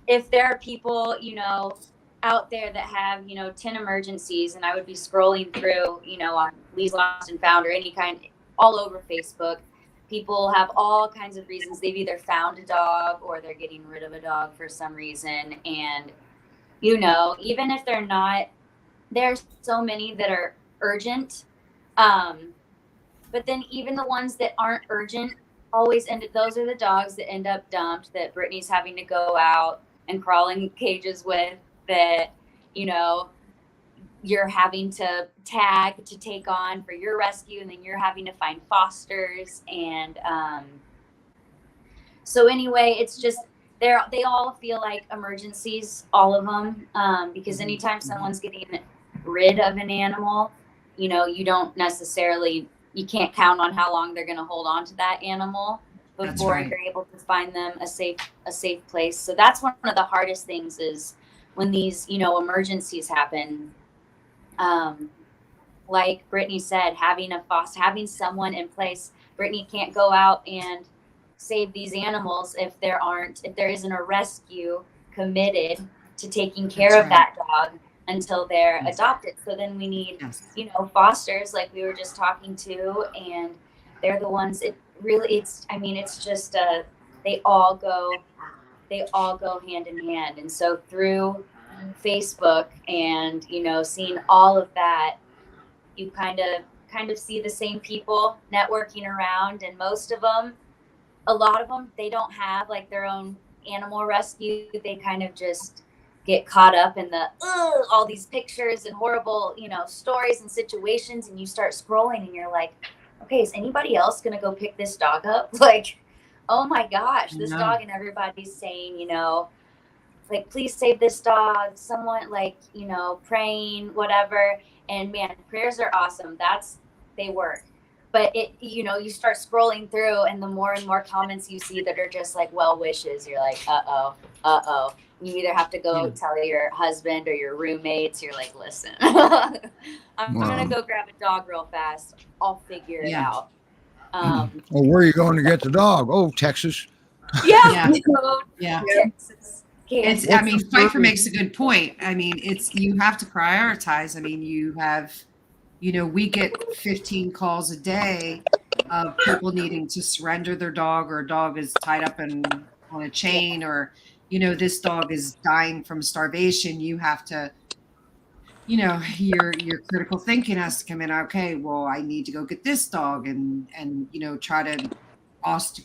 Speaker 5: if there are people, you know, out there that have, you know, 10 emergencies, and I would be scrolling through, you know, on Lee's Lost and Found or any kind, all over Facebook. People have all kinds of reasons. They've either found a dog or they're getting rid of a dog for some reason. And, you know, even if they're not, there's so many that are urgent. But then even the ones that aren't urgent always those are the dogs that end up dumped, that Brittany's having to go out and crawl in cages with, that, you know, you're having to tag to take on for your rescue, and then you're having to find fosters. And so anyway, it's just they all feel like emergencies, all of them, because anytime someone's getting rid of an animal, you know, you can't count on how long they're going to hold on to that animal before
Speaker 2: right.
Speaker 5: you're able to find them a safe place. So that's one of the hardest things, is when these, you know, emergencies happen. Like Brittany said, having someone in place. Brittany can't go out and save these animals if there isn't a rescue committed to taking care of that dog until they're adopted. So then we need, you know, fosters, like we were just talking to, and they're the ones. It's just they all go hand in hand. And so through Facebook and, you know, seeing all of that, you kind of see the same people networking around, and a lot of them, they don't have like their own animal rescue. They kind of just get caught up in all these pictures and horrible, you know, stories and situations, and you start scrolling and you're like, okay, is anybody else gonna go pick this dog up? Like, oh my gosh, this dog, and everybody's saying, you know, like, please save this dog, someone, like, you know, praying, whatever. And man, prayers are awesome. They work. But you know, you start scrolling through, and the more and more comments you see that are just like well wishes, you're like, uh-oh. You either have to go tell your husband or your roommates. You're like, listen, I'm going to go grab a dog real fast. I'll figure it out.
Speaker 1: Well, where are you going to get the dog? Oh, Texas.
Speaker 2: Yeah.
Speaker 5: Texas.
Speaker 2: I mean, Pfeiffer makes a good point. I mean, you have to prioritize. I mean, we get 15 calls a day of people needing to surrender their dog, or a dog is tied up on a chain, or, you know, this dog is dying from starvation. You have to, you know, your critical thinking has to come in. Okay, well, I need to go get this dog and you know, try to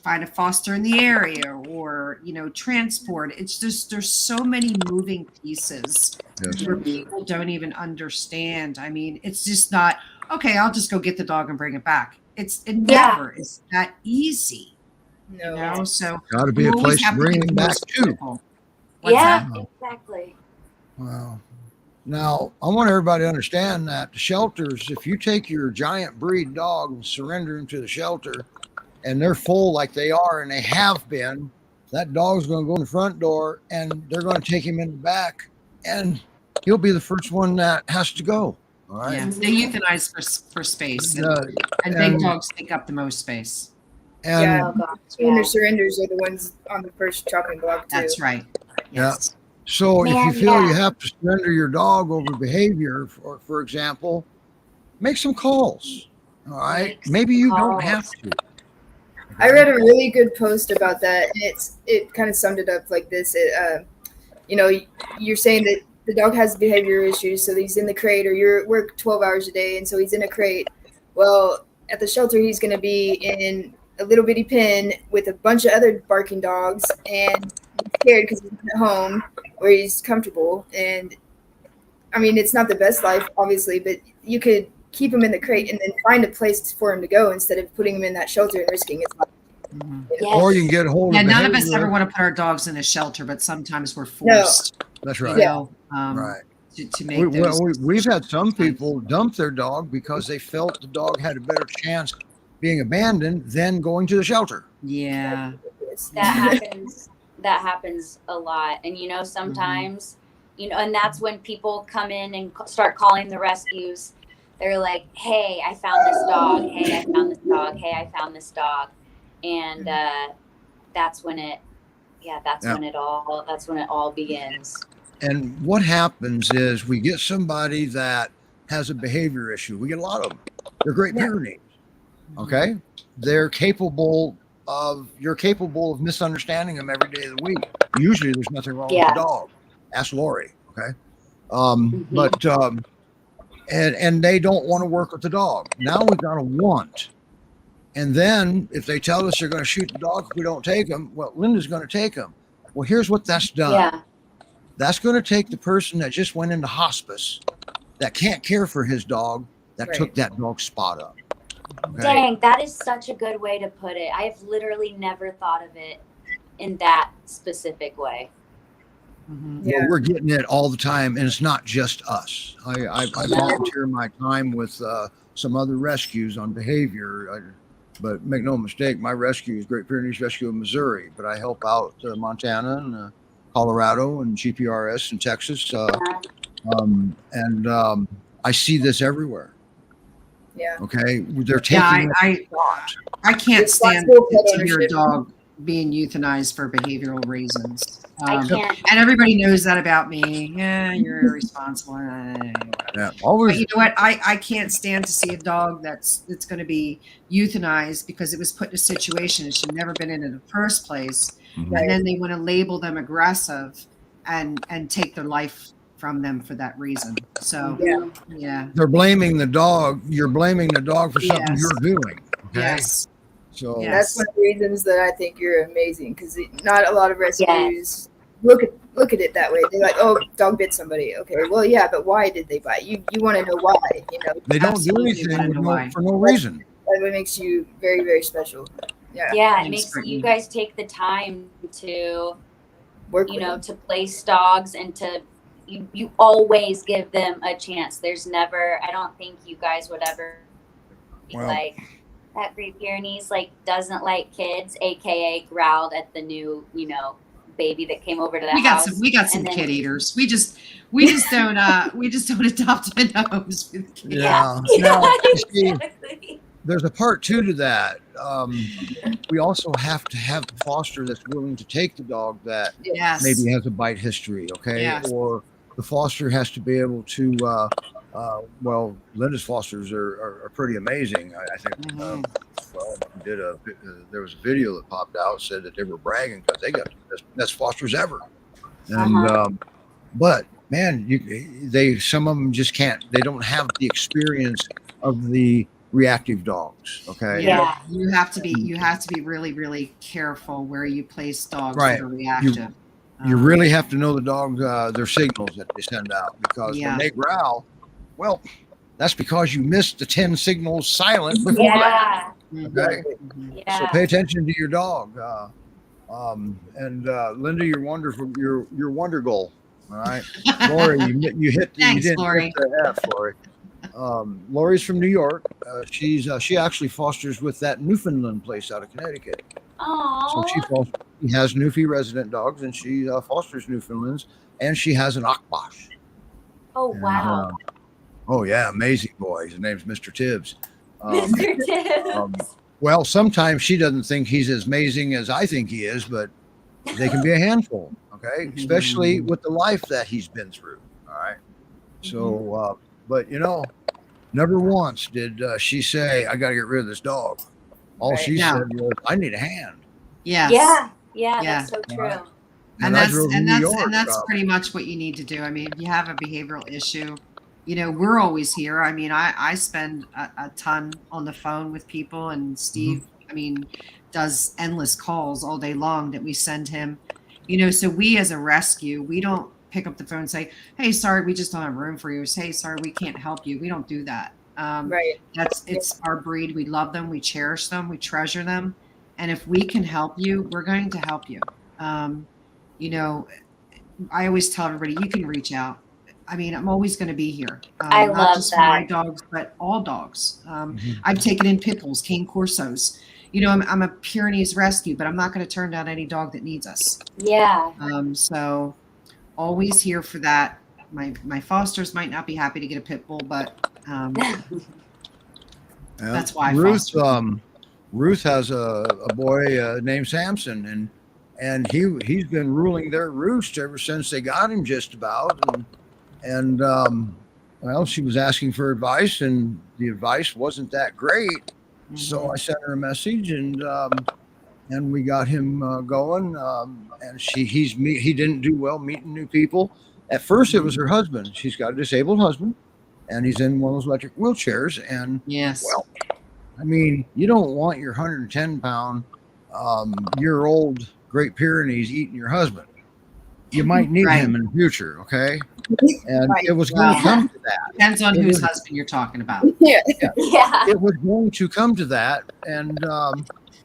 Speaker 2: find a foster in the area, or, you know, transport. It's just, there's so many moving pieces where people don't even understand. I mean, it's just not, okay, I'll just go get the dog and bring it back. It never is that easy.
Speaker 6: No.
Speaker 2: You know, so
Speaker 1: Got to be a place to bring him back to.
Speaker 5: Exactly.
Speaker 1: Wow. Now, I want everybody to understand that the shelters, if you take your giant breed dog and surrender him to the shelter, and they're full like they are, and they have been, that dog's going to go in the front door, and they're going to take him in the back, and he'll be the first one that has to go. All right.
Speaker 2: Yeah, they euthanize for space, and big dogs take up the most space.
Speaker 1: And
Speaker 6: surrenders are the ones on the first chopping block too.
Speaker 2: That's right. Yes.
Speaker 1: So if you feel you have to surrender your dog over behavior, for example, make some calls. All right. Maybe you don't have to.
Speaker 6: I read a really good post about that, and it kind of summed it up like this. You know, you're saying that the dog has behavior issues, so he's in the crate, or you work 12 hours a day, and so he's in a crate. Well, at the shelter, he's going to be in a little bitty pen with a bunch of other barking dogs, and he's scared because he's at home where he's comfortable. And I mean, it's not the best life, obviously, but you could keep him in the crate and then find a place for him to go instead of putting him in that shelter and risking his life.
Speaker 1: Or you can get a hold of
Speaker 2: none of us ever want to put our dogs in a shelter, but sometimes we're forced.
Speaker 1: No. That's right.
Speaker 2: You know,
Speaker 1: right.
Speaker 2: To make those.
Speaker 1: We've had some people dump their dog because they felt the dog had a better chance being abandoned than going to the shelter.
Speaker 2: Yeah.
Speaker 5: That happens a lot. And sometimes and that's when people come in and start calling the rescues. They're like, hey, I found this dog. Hey, I found this dog. Hey, I found this dog. And that's when it all begins.
Speaker 1: And what happens is we get somebody that has a behavior issue. We get a lot of them. They're Great Pyrenees. Okay. You're capable of misunderstanding them every day of the week. Usually there's nothing wrong with the dog. Ask Lori. Okay. But and they don't want to work with the dog. Now we've got a want. And then if they tell us they're going to shoot the dog if we don't take them, well, Linda's going to take them. Well, here's what that's done.
Speaker 5: Yeah.
Speaker 1: That's going to take the person that just went into hospice that can't care for his dog that took that dog's spot up. Okay?
Speaker 5: Dang, that is such a good way to put it. I've literally never thought of it in that specific way.
Speaker 1: Well, we're getting it all the time, and it's not just us. I volunteer my time with some other rescues on behavior, but make no mistake, my rescue is Great Pyrenees Rescue in Missouri, but I help out Montana and Colorado and GPRS in Texas, and I see this everywhere.
Speaker 6: Yeah.
Speaker 1: Okay, they're taking.
Speaker 2: I can't stand to hear a dog being euthanized for behavioral reasons.
Speaker 5: I can't.
Speaker 2: And everybody knows that about me. Yeah, you're irresponsible.
Speaker 1: Yeah, always.
Speaker 2: But you know what? I can't stand to see a dog that's going to be euthanized because it was put in a situation it should never been in the first place.
Speaker 1: Mm-hmm.
Speaker 2: And then they want to label them aggressive and take their life from them for that reason. So yeah.
Speaker 1: They're blaming the dog. You're blaming the dog for something you're doing. Okay?
Speaker 2: Yes.
Speaker 1: So
Speaker 6: that's one of the reasons that I think you're amazing, because not a lot of rescues look at it that way. They're like, oh, dog bit somebody. Okay, well, yeah, but why did they bite? You want to know why?
Speaker 1: They don't do anything for no reason.
Speaker 6: That's what makes you very, very special.
Speaker 5: Yeah, it makes you guys take the time to
Speaker 6: work,
Speaker 5: to place dogs, and to you always give them a chance. There's never, I don't think you guys would ever be like, that Great Pyrenees doesn't like kids, aka growled at the new, baby that came over to the house.
Speaker 2: We got some kid eaters. We just don't adopt them in homes with kids.
Speaker 1: Yeah.
Speaker 5: Exactly.
Speaker 1: There's a part two to that. We also have to have the foster that's willing to take the dog that maybe has a bite history. Okay.
Speaker 2: Yes.
Speaker 1: Or the foster has to be able to, well, Linda's fosters are pretty amazing. I think there was a video that popped out, said that they were bragging because they got the best fosters ever. And but man, some of them just can't. They don't have the experience of the reactive dogs. Okay.
Speaker 2: Yeah. You have to be really, really careful where you place dogs that are reactive.
Speaker 1: You really have to know the dog, their signals that they send out, because when they growl, well, that's because you missed the 10 signals silent before that. Okay.
Speaker 5: Yeah.
Speaker 1: So pay attention to your dog. And Linda, you're wonderful. You're wonder goal. All right. Lori, you hit
Speaker 2: Thanks,
Speaker 1: you didn't
Speaker 2: Lori.
Speaker 1: hit the F, Lori. Lori's from New York. She actually fosters with that Newfoundland place out of Connecticut.
Speaker 5: Aww.
Speaker 1: So she has Newfie resident dogs, and she fosters Newfoundlands, and she has an Akbash.
Speaker 5: Oh, wow.
Speaker 1: Oh yeah, amazing boy. His name's Mr. Tibbs.
Speaker 5: Mr. Tibbs.
Speaker 1: Well, sometimes she doesn't think he's as amazing as I think he is, but they can be a handful. Okay, especially with the life that he's been through. All right. So, but never once did she say, "I got to get rid of this dog." All she said was, "I need a hand."
Speaker 2: Yes.
Speaker 5: Yeah, that's so true.
Speaker 2: And that's pretty much what you need to do. I mean, if you have a behavioral issue, we're always here. I mean, I spend a ton on the phone with people, and Steve, does endless calls all day long that we send him. So we as a rescue, we don't pick up the phone and say, "Hey, sorry, we just don't have room for you." Hey, sorry, we can't help you. We don't do that. It's our breed. We love them. We cherish them. We treasure them. And if we can help you, we're going to help you. I always tell everybody, you can reach out. I mean, I'm always going to be here.
Speaker 5: I
Speaker 2: Not
Speaker 5: love
Speaker 2: just for my
Speaker 5: that.
Speaker 2: dogs, but all dogs.
Speaker 1: Mhm.
Speaker 2: I've taken in pit bulls, cane corsos. You know, I'm a Pyrenees rescue, but I'm not going to turn down any dog that needs us.
Speaker 5: Yeah.
Speaker 2: So always here for that. My fosters might not be happy to get a pit bull, but
Speaker 1: Yeah.
Speaker 2: that's why I
Speaker 1: Ruth.
Speaker 2: foster.
Speaker 1: Ruth has a boy named Samson, and he's been ruling their roost ever since they got him, just about. And well, she was asking for advice, and the advice wasn't that great. So I sent her a message, and we got him going. And he didn't do well meeting new people. At first, it was her husband. She's got a disabled husband, and he's in one of those electric wheelchairs. And
Speaker 2: Yes.
Speaker 1: well, I mean, you don't want your 110-pound year-old Great Pyrenees eating your husband. You might need
Speaker 2: Right.
Speaker 1: him in the future, okay? And
Speaker 6: Right.
Speaker 1: it was going to come to that.
Speaker 2: Depends on
Speaker 1: It
Speaker 2: whose
Speaker 1: was-
Speaker 2: husband you're talking about.
Speaker 6: Yeah.
Speaker 5: Yeah.
Speaker 1: It was going to come to that, and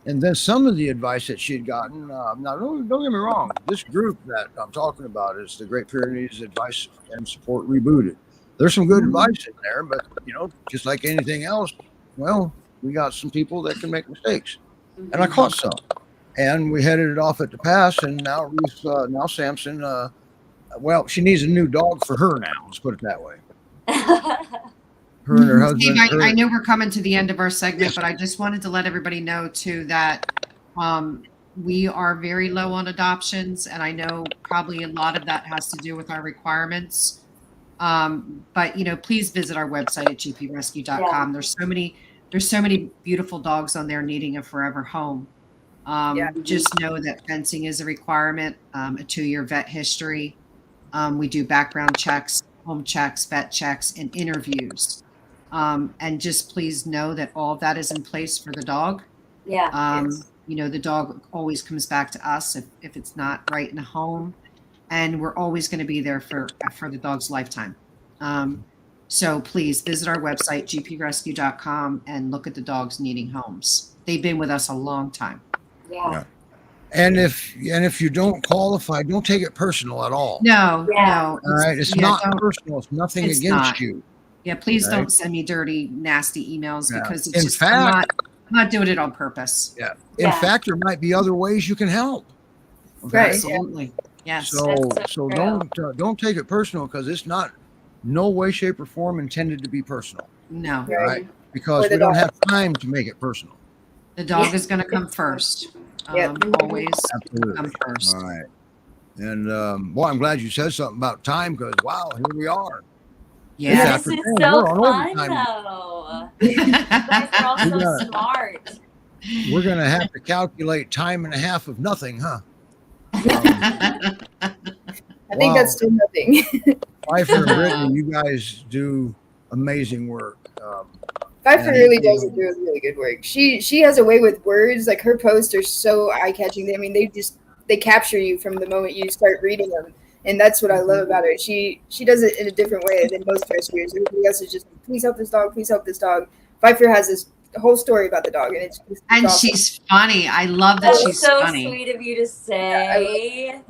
Speaker 1: then some of the advice that she had gotten. Now, don't get me wrong. This group that I'm talking about is the Great Pyrenees Advice and Support Rebooted. There's some good advice in there, but just like anything else, well, we got some people that can make mistakes, and I caught some, and we headed it off at the pass, and now Ruth, now Samson. Well, she needs a new dog for her now. Let's put it that way. Her and her husband.
Speaker 2: Steve,
Speaker 1: her-
Speaker 2: I know we're coming to the end of our segment, but I just wanted to let everybody know too that we are very low on adoptions, and I know probably a lot of that has to do with our requirements. But please visit our website at GPRescue.com. There's so many beautiful dogs on there needing a forever home. Just know that fencing is a requirement, a 2-year vet history. We do background checks, home checks, vet checks, and interviews. And just please know that all of that is in place for the dog.
Speaker 5: Yeah.
Speaker 2: The dog always comes back to us if it's not right in a home, and we're always going to be there for the dog's lifetime. So please visit our website, GPRescue.com, and look at the dogs needing homes. They've been with us a long time.
Speaker 5: Yeah.
Speaker 1: And if you don't qualify, don't take it personal at all.
Speaker 2: No,
Speaker 5: Yeah.
Speaker 2: no.
Speaker 1: All right, it's not personal. It's nothing
Speaker 2: It's
Speaker 1: against
Speaker 2: not.
Speaker 1: you.
Speaker 2: Yeah, please
Speaker 1: Okay.
Speaker 2: don't send me dirty, nasty emails
Speaker 1: Yeah.
Speaker 2: because it's
Speaker 1: In
Speaker 2: just
Speaker 1: fact-
Speaker 2: I'm not doing it on purpose.
Speaker 1: In
Speaker 5: Yeah.
Speaker 1: fact, there might be other ways you can help. Okay?
Speaker 6: Right.
Speaker 2: Absolutely. Yes.
Speaker 1: So
Speaker 5: That's so
Speaker 1: don't take it personal, because it's not no way, shape, or form intended to be personal.
Speaker 2: No,
Speaker 1: All right, because
Speaker 6: Or the
Speaker 1: we don't
Speaker 6: dog.
Speaker 1: have time to make it personal.
Speaker 2: the dog is going to come first.
Speaker 6: Yep.
Speaker 2: Always
Speaker 1: Absolutely.
Speaker 2: come first.
Speaker 1: All right. And well, I'm glad you said something about time, because wow, here we are.
Speaker 2: Yeah.
Speaker 5: This
Speaker 1: after
Speaker 5: is
Speaker 1: 10,
Speaker 5: so
Speaker 1: we're on
Speaker 5: fun,
Speaker 1: overtime.
Speaker 5: though. You guys are all so
Speaker 1: Yeah.
Speaker 5: smart.
Speaker 1: We're gonna have to calculate time and a half of nothing, huh?
Speaker 6: I think that's still nothing.
Speaker 1: Pfeiffer and Brittany, you guys do amazing work.
Speaker 6: Pfeiffer
Speaker 1: And-
Speaker 6: really does do really good work. She has a way with words. Like, her posts are so eye catching. I mean, they capture you from the moment you start reading them, and that's what I love about her. She does it in a different way than most rescuers. Everybody else is just, please help this dog, please help this dog. Pfeiffer has this whole story about the dog, and it's awesome.
Speaker 2: she's funny. I love that
Speaker 5: That's
Speaker 2: she's
Speaker 5: so
Speaker 2: funny.
Speaker 5: sweet of you to say.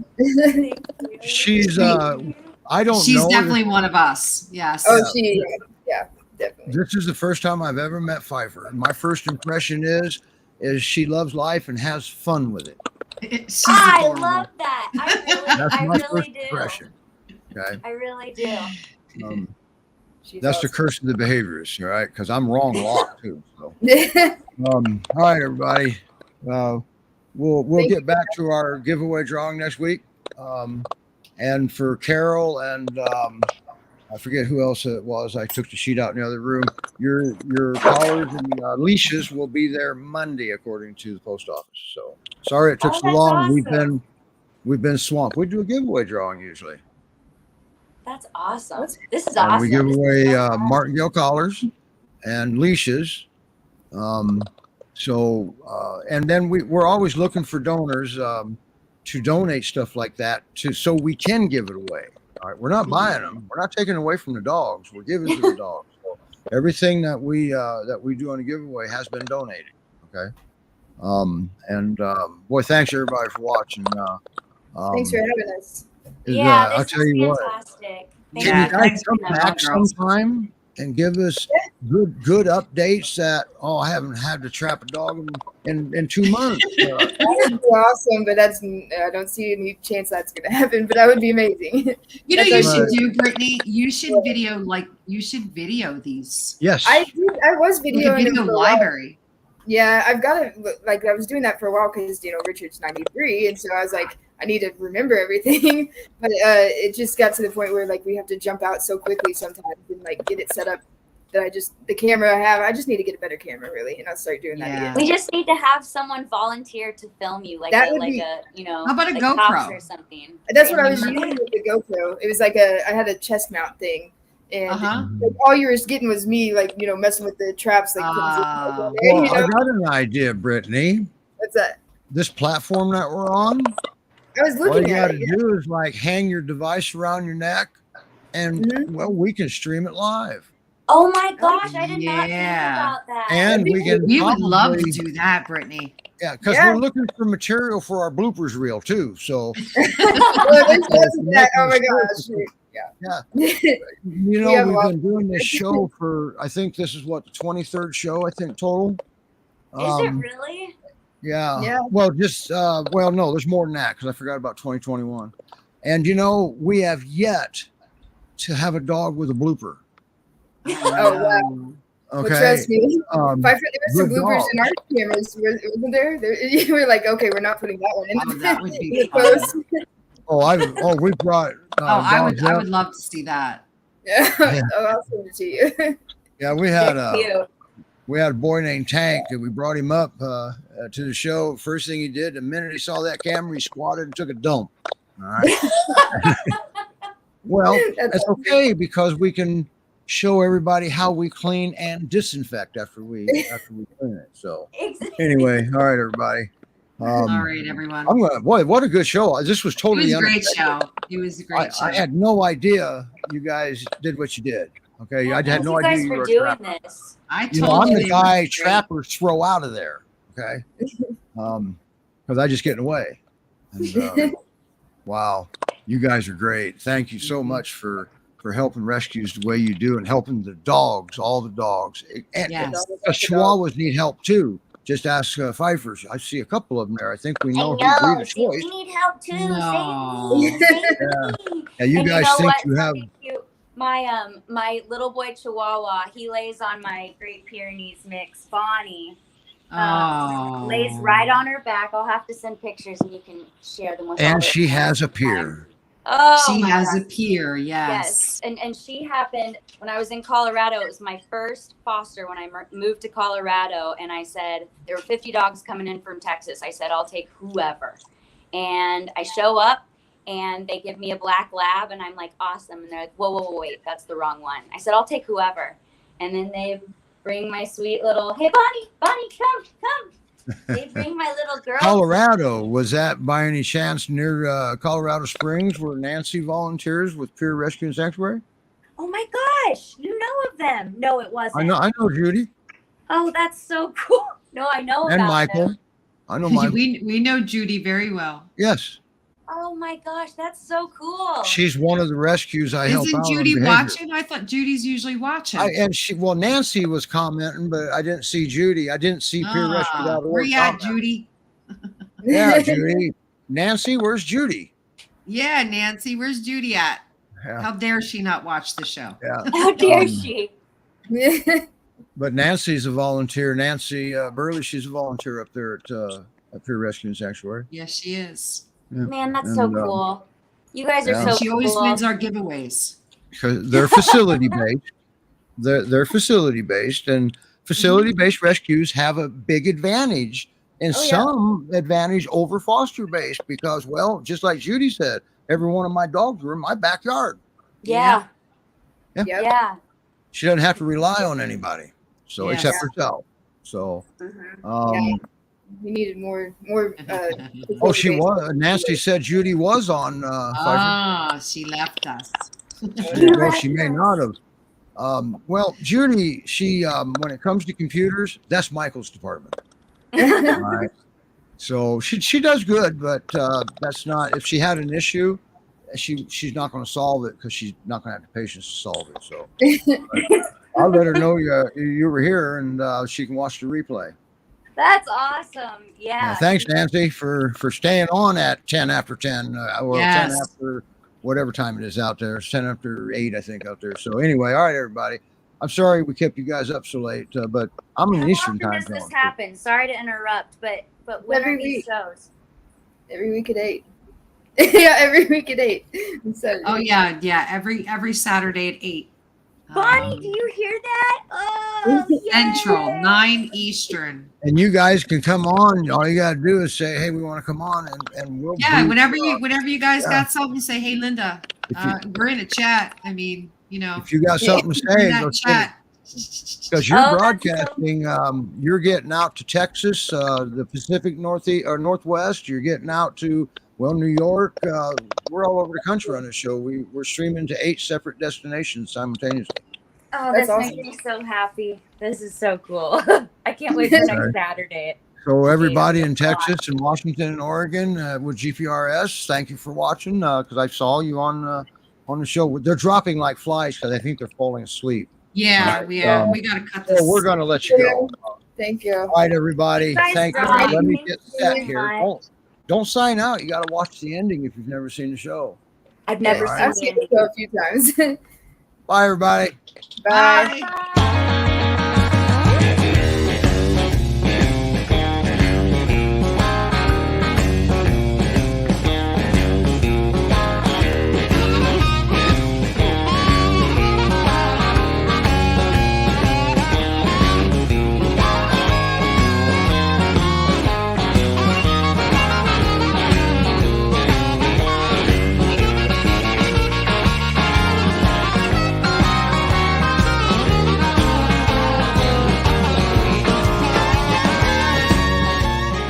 Speaker 1: She's I don't
Speaker 2: She's
Speaker 1: know.
Speaker 2: definitely one of us. Yes.
Speaker 6: Oh, yeah, definitely.
Speaker 1: This is the first time I've ever met Pfeiffer. My first impression is she loves life and has fun with it.
Speaker 2: She's
Speaker 5: I
Speaker 2: adorable.
Speaker 5: love that.
Speaker 1: That's
Speaker 5: I
Speaker 1: my
Speaker 5: really
Speaker 1: first
Speaker 5: do.
Speaker 1: impression. Okay.
Speaker 5: I really do.
Speaker 6: She's
Speaker 1: That's the
Speaker 6: awesome.
Speaker 1: curse of the behaviorists, all right? Because I'm wrong a lot too. So, all right, everybody. We'll
Speaker 6: Thank
Speaker 1: get back to our giveaway drawing next week. And for Carol and I forget who else it was. I took the sheet out in the other room. Your collars and leashes will be there Monday, according to the post office. So sorry it took
Speaker 5: Oh,
Speaker 1: so
Speaker 5: that's
Speaker 1: long.
Speaker 5: awesome.
Speaker 1: We've been swamped. We do a giveaway drawing usually.
Speaker 5: That's awesome. This is
Speaker 1: And
Speaker 5: awesome.
Speaker 1: we give
Speaker 5: This is
Speaker 1: away
Speaker 5: so fun.
Speaker 1: martingale collars and leashes. And then we're always looking for donors to donate stuff like that so we can give it away. All right, we're not buying them. We're not taking it away from the dogs. We're giving to the dogs. So everything that we do on a giveaway has been donated. Okay. Boy, thanks everybody for watching.
Speaker 6: Thanks for having us.
Speaker 5: Yeah,
Speaker 1: I'll
Speaker 5: this
Speaker 1: tell
Speaker 5: is
Speaker 1: you what.
Speaker 5: fantastic.
Speaker 4: Thank
Speaker 1: Can you
Speaker 4: you.
Speaker 1: guys
Speaker 2: Thanks
Speaker 1: come
Speaker 2: for that,
Speaker 1: back
Speaker 2: girls.
Speaker 1: sometime and give us good updates that, I haven't had to trap a dog in 2 months.
Speaker 6: That would be awesome, but I don't see any chance that's going to happen. But that would be amazing.
Speaker 2: You know,
Speaker 6: That's
Speaker 2: you
Speaker 6: our
Speaker 2: should
Speaker 6: dream.
Speaker 2: do, Brittany. You should video these.
Speaker 1: Yes.
Speaker 6: I was
Speaker 2: Like a
Speaker 6: videoing
Speaker 2: video
Speaker 6: him for a while.
Speaker 2: library.
Speaker 6: Yeah, I've got to, I was doing that for a while because, Richard's 93. And so I was like, I need to remember everything. But it just got to the point where, we have to jump out so quickly sometimes and, get it set up that the camera I have, I just need to get a better camera, really. And I'll start doing that
Speaker 2: Yeah.
Speaker 6: again.
Speaker 5: We just need to have someone volunteer to film you, like
Speaker 6: That
Speaker 5: a,
Speaker 6: would
Speaker 5: like
Speaker 6: be-
Speaker 5: a,
Speaker 2: How about a
Speaker 5: like
Speaker 2: GoPro?
Speaker 5: cops or something.
Speaker 6: That's what I was
Speaker 5: Remember?
Speaker 6: using with the GoPro. It was I had a chest mount thing. And
Speaker 2: Uh-huh.
Speaker 6: all you were getting was me, messing with the traps. Putting
Speaker 2: Ah.
Speaker 6: there,
Speaker 1: Well, I got an idea, Brittany.
Speaker 6: What's that?
Speaker 1: This platform that we're on,
Speaker 6: I was
Speaker 1: all you
Speaker 6: looking
Speaker 1: got
Speaker 6: at
Speaker 1: to
Speaker 6: it.
Speaker 1: do is hang your device around your neck, and
Speaker 6: Mhm.
Speaker 1: we can stream it live,
Speaker 5: Oh my gosh, I did not think
Speaker 2: Yeah.
Speaker 5: about that.
Speaker 1: and we can.
Speaker 2: We would love to
Speaker 1: probably-
Speaker 2: do that, Brittany.
Speaker 1: Yeah, because
Speaker 6: Yeah.
Speaker 1: we're looking for material for our bloopers reel too. So
Speaker 6: Well, there's lots of that. Oh my gosh.
Speaker 1: Yeah.
Speaker 6: Yeah.
Speaker 1: you know,
Speaker 6: We have
Speaker 1: we've
Speaker 6: lots-
Speaker 1: been doing this show for, I think this is the 23rd show, I think, total.
Speaker 5: Is it really?
Speaker 1: Yeah.
Speaker 6: Yeah.
Speaker 1: Well, just no, there's more than that because I forgot about 2021. And we have yet to have a dog with a blooper.
Speaker 6: Oh, wow. Well,
Speaker 1: Okay.
Speaker 6: trust me.
Speaker 1: Um,
Speaker 6: There were some
Speaker 1: good
Speaker 6: bloopers
Speaker 1: dog.
Speaker 6: in our cameras, wasn't there? You were like, okay, we're not putting that one in.
Speaker 2: Oh, that would be
Speaker 6: the
Speaker 2: fun.
Speaker 6: post.
Speaker 1: we brought.
Speaker 2: I
Speaker 1: dogs up.
Speaker 2: would love to see that.
Speaker 6: Yeah.
Speaker 1: Yeah.
Speaker 6: Oh, I'll send it to you.
Speaker 1: Yeah, we had
Speaker 5: Cute.
Speaker 1: we had a boy named Tank, and we brought him up to the show. First thing he did, the minute he saw that camera, he squatted and took a dump. All right. Well,
Speaker 6: That's
Speaker 1: it's okay because we can show everybody how we clean and disinfect after we clean it. So
Speaker 5: Exactly.
Speaker 1: anyway, all right, everybody.
Speaker 2: All right, everyone.
Speaker 1: I'm gonna, boy, what a good show! This was
Speaker 2: It
Speaker 1: totally
Speaker 2: was a great
Speaker 1: unexpected.
Speaker 2: show. It was a great show.
Speaker 1: I had no idea you guys did what you did. Okay, I had
Speaker 5: Thank
Speaker 1: no
Speaker 5: you
Speaker 1: idea
Speaker 5: guys
Speaker 1: you
Speaker 5: for
Speaker 1: were a
Speaker 5: doing
Speaker 1: trapper.
Speaker 5: this.
Speaker 2: I
Speaker 1: You know,
Speaker 2: told
Speaker 1: I'm
Speaker 2: you
Speaker 1: the
Speaker 2: they
Speaker 1: guy
Speaker 2: were great.
Speaker 1: trappers throw out of there. Okay, because I just get in the way. And, wow, you guys are great. Thank you so much for helping rescues the way you do and helping the dogs, all the dogs. And
Speaker 2: Yes.
Speaker 1: Chihuahuas need help too. Just ask Pfeiffer's. I see a couple of them there. I think we know
Speaker 5: I
Speaker 1: who breed
Speaker 5: know.
Speaker 1: of
Speaker 5: See,
Speaker 1: choice.
Speaker 5: we need help too.
Speaker 2: No.
Speaker 5: Save me. Save me.
Speaker 1: Yeah, you
Speaker 5: And
Speaker 1: guys
Speaker 5: know
Speaker 1: think
Speaker 5: what?
Speaker 1: you have.
Speaker 5: Something cute. My little boy Chihuahua, he lays on my Great Pyrenees mix, Bonnie.
Speaker 2: Oh.
Speaker 5: Lays right on her back. I'll have to send pictures and you can share them with all
Speaker 1: And
Speaker 5: the
Speaker 1: she has a
Speaker 5: friends.
Speaker 1: Pyr.
Speaker 5: Oh,
Speaker 2: She
Speaker 5: my
Speaker 2: has
Speaker 5: God.
Speaker 2: a Pyr,
Speaker 5: Yes,
Speaker 2: yes.
Speaker 5: and she happened when I was in Colorado. It was my first foster when I moved to Colorado, and I said there were 50 dogs coming in from Texas. I said I'll take whoever, and I show up, and they give me a black lab, and I'm like awesome, and they're like whoa, wait, that's the wrong one. I said I'll take whoever, and then they bring my sweet little hey Bonnie, come. They bring my little girl.
Speaker 1: Colorado, was that by any chance near Colorado Springs where Nancy volunteers with Pyr Rescue and Sanctuary?
Speaker 5: Oh my gosh, you know of them? No, it wasn't.
Speaker 1: I know Judy
Speaker 5: Oh, that's so cool. No, I know
Speaker 1: and
Speaker 5: about
Speaker 1: Michael.
Speaker 5: them.
Speaker 1: I know Michael.
Speaker 2: we know Judy very well.
Speaker 1: Yes,
Speaker 5: Oh my gosh, that's so cool.
Speaker 1: she's one of the rescues I help
Speaker 2: Isn't
Speaker 1: out. on
Speaker 2: Judy
Speaker 1: behavior.
Speaker 2: watching? I thought Judy's usually watching.
Speaker 1: Nancy was commenting, but I didn't see Judy. I didn't see PyrRescue.org.
Speaker 2: Where you at,
Speaker 1: comment.
Speaker 2: Judy?
Speaker 1: Yeah, Judy. Nancy, where's Judy?
Speaker 2: Yeah, Nancy, where's Judy at?
Speaker 1: Yeah,
Speaker 2: How dare she not watch the show?
Speaker 1: yeah.
Speaker 5: How dare
Speaker 1: Um,
Speaker 5: she?
Speaker 1: But Nancy's a volunteer. Nancy Burley, she's a volunteer up there at Pyr Rescue and Sanctuary.
Speaker 2: Yes, she is.
Speaker 1: Yeah.
Speaker 5: Man, that's so
Speaker 1: And,
Speaker 5: cool. You guys are
Speaker 1: yeah.
Speaker 5: so
Speaker 2: She always
Speaker 5: cool.
Speaker 2: wins our giveaways.
Speaker 1: Because they're facility based. They're facility based, and facility based rescues have a big advantage and
Speaker 6: Oh, yeah.
Speaker 1: some advantage over foster based because, well, just like Judy said, every one of my dogs were in my backyard.
Speaker 5: Yeah.
Speaker 6: Yep.
Speaker 5: Yeah.
Speaker 1: She doesn't have to rely on anybody, so
Speaker 2: Yes.
Speaker 1: except herself. So,
Speaker 5: Mhm.
Speaker 6: We needed more.
Speaker 1: oh, she was. Nancy said Judy was on. Pfeiffer.
Speaker 2: She left us.
Speaker 1: Well, she may not have. Well, Judy, she when it comes to computers, that's Michael's department. All right. So she does good, but that's not. If she had an issue, she's not going to solve it because she's not going to have the patience to solve it. So I'll let her know you were here, and she can watch the replay.
Speaker 5: That's awesome. Yeah.
Speaker 1: Thanks, Nancy, for staying on at 10 after 10 or 10 after whatever time it is out there. It's 10 after 8, I think, out there. So anyway, all right, everybody. I'm sorry we kept you guys up so late, but I'm in Eastern time zone.
Speaker 5: This happens. Sorry to interrupt, but when
Speaker 6: Every
Speaker 5: are these
Speaker 6: week.
Speaker 5: shows?
Speaker 6: Every week at 8. Yeah, every week at 8.
Speaker 2: Oh yeah. Every Saturday at 8.
Speaker 5: Bonnie, do you hear that? Oh,
Speaker 2: Central,
Speaker 5: yay!
Speaker 2: 9 Eastern.
Speaker 1: And you guys can come on. All you got to do is say, "Hey, we want to come on," and we'll.
Speaker 2: Yeah, whenever you guys got something, say, "Hey, Linda,
Speaker 1: If
Speaker 2: we're in a chat." I mean,
Speaker 1: if you got something to say, go say it. Because you're broadcasting, you're getting out to Texas, the Pacific Northeast or Northwest. You're getting out to New York. We're all over the country on this show. We're streaming to 8 separate destinations simultaneously.
Speaker 5: Oh,
Speaker 6: That's
Speaker 5: this makes me so happy. This is so cool. I can't wait for next Saturday.
Speaker 1: So everybody in Texas and Washington and Oregon with GPRS, thank you for watching. Because I saw you on the show. They're dropping like flies because I think they're falling asleep.
Speaker 2: Yeah, we got to cut this.
Speaker 1: So we're going to let you go.
Speaker 6: Thank you.
Speaker 1: All right, everybody. Thank you.
Speaker 5: rock.
Speaker 1: Let me
Speaker 5: Thank
Speaker 1: get
Speaker 5: you
Speaker 1: set
Speaker 5: so
Speaker 1: here.
Speaker 5: much.
Speaker 1: Don't sign out. You got to watch the ending if you've never seen the show.
Speaker 5: I've never
Speaker 1: All
Speaker 5: seen
Speaker 6: I've seen it a few times.
Speaker 1: Bye, everybody.
Speaker 6: Bye.
Speaker 2: Bye.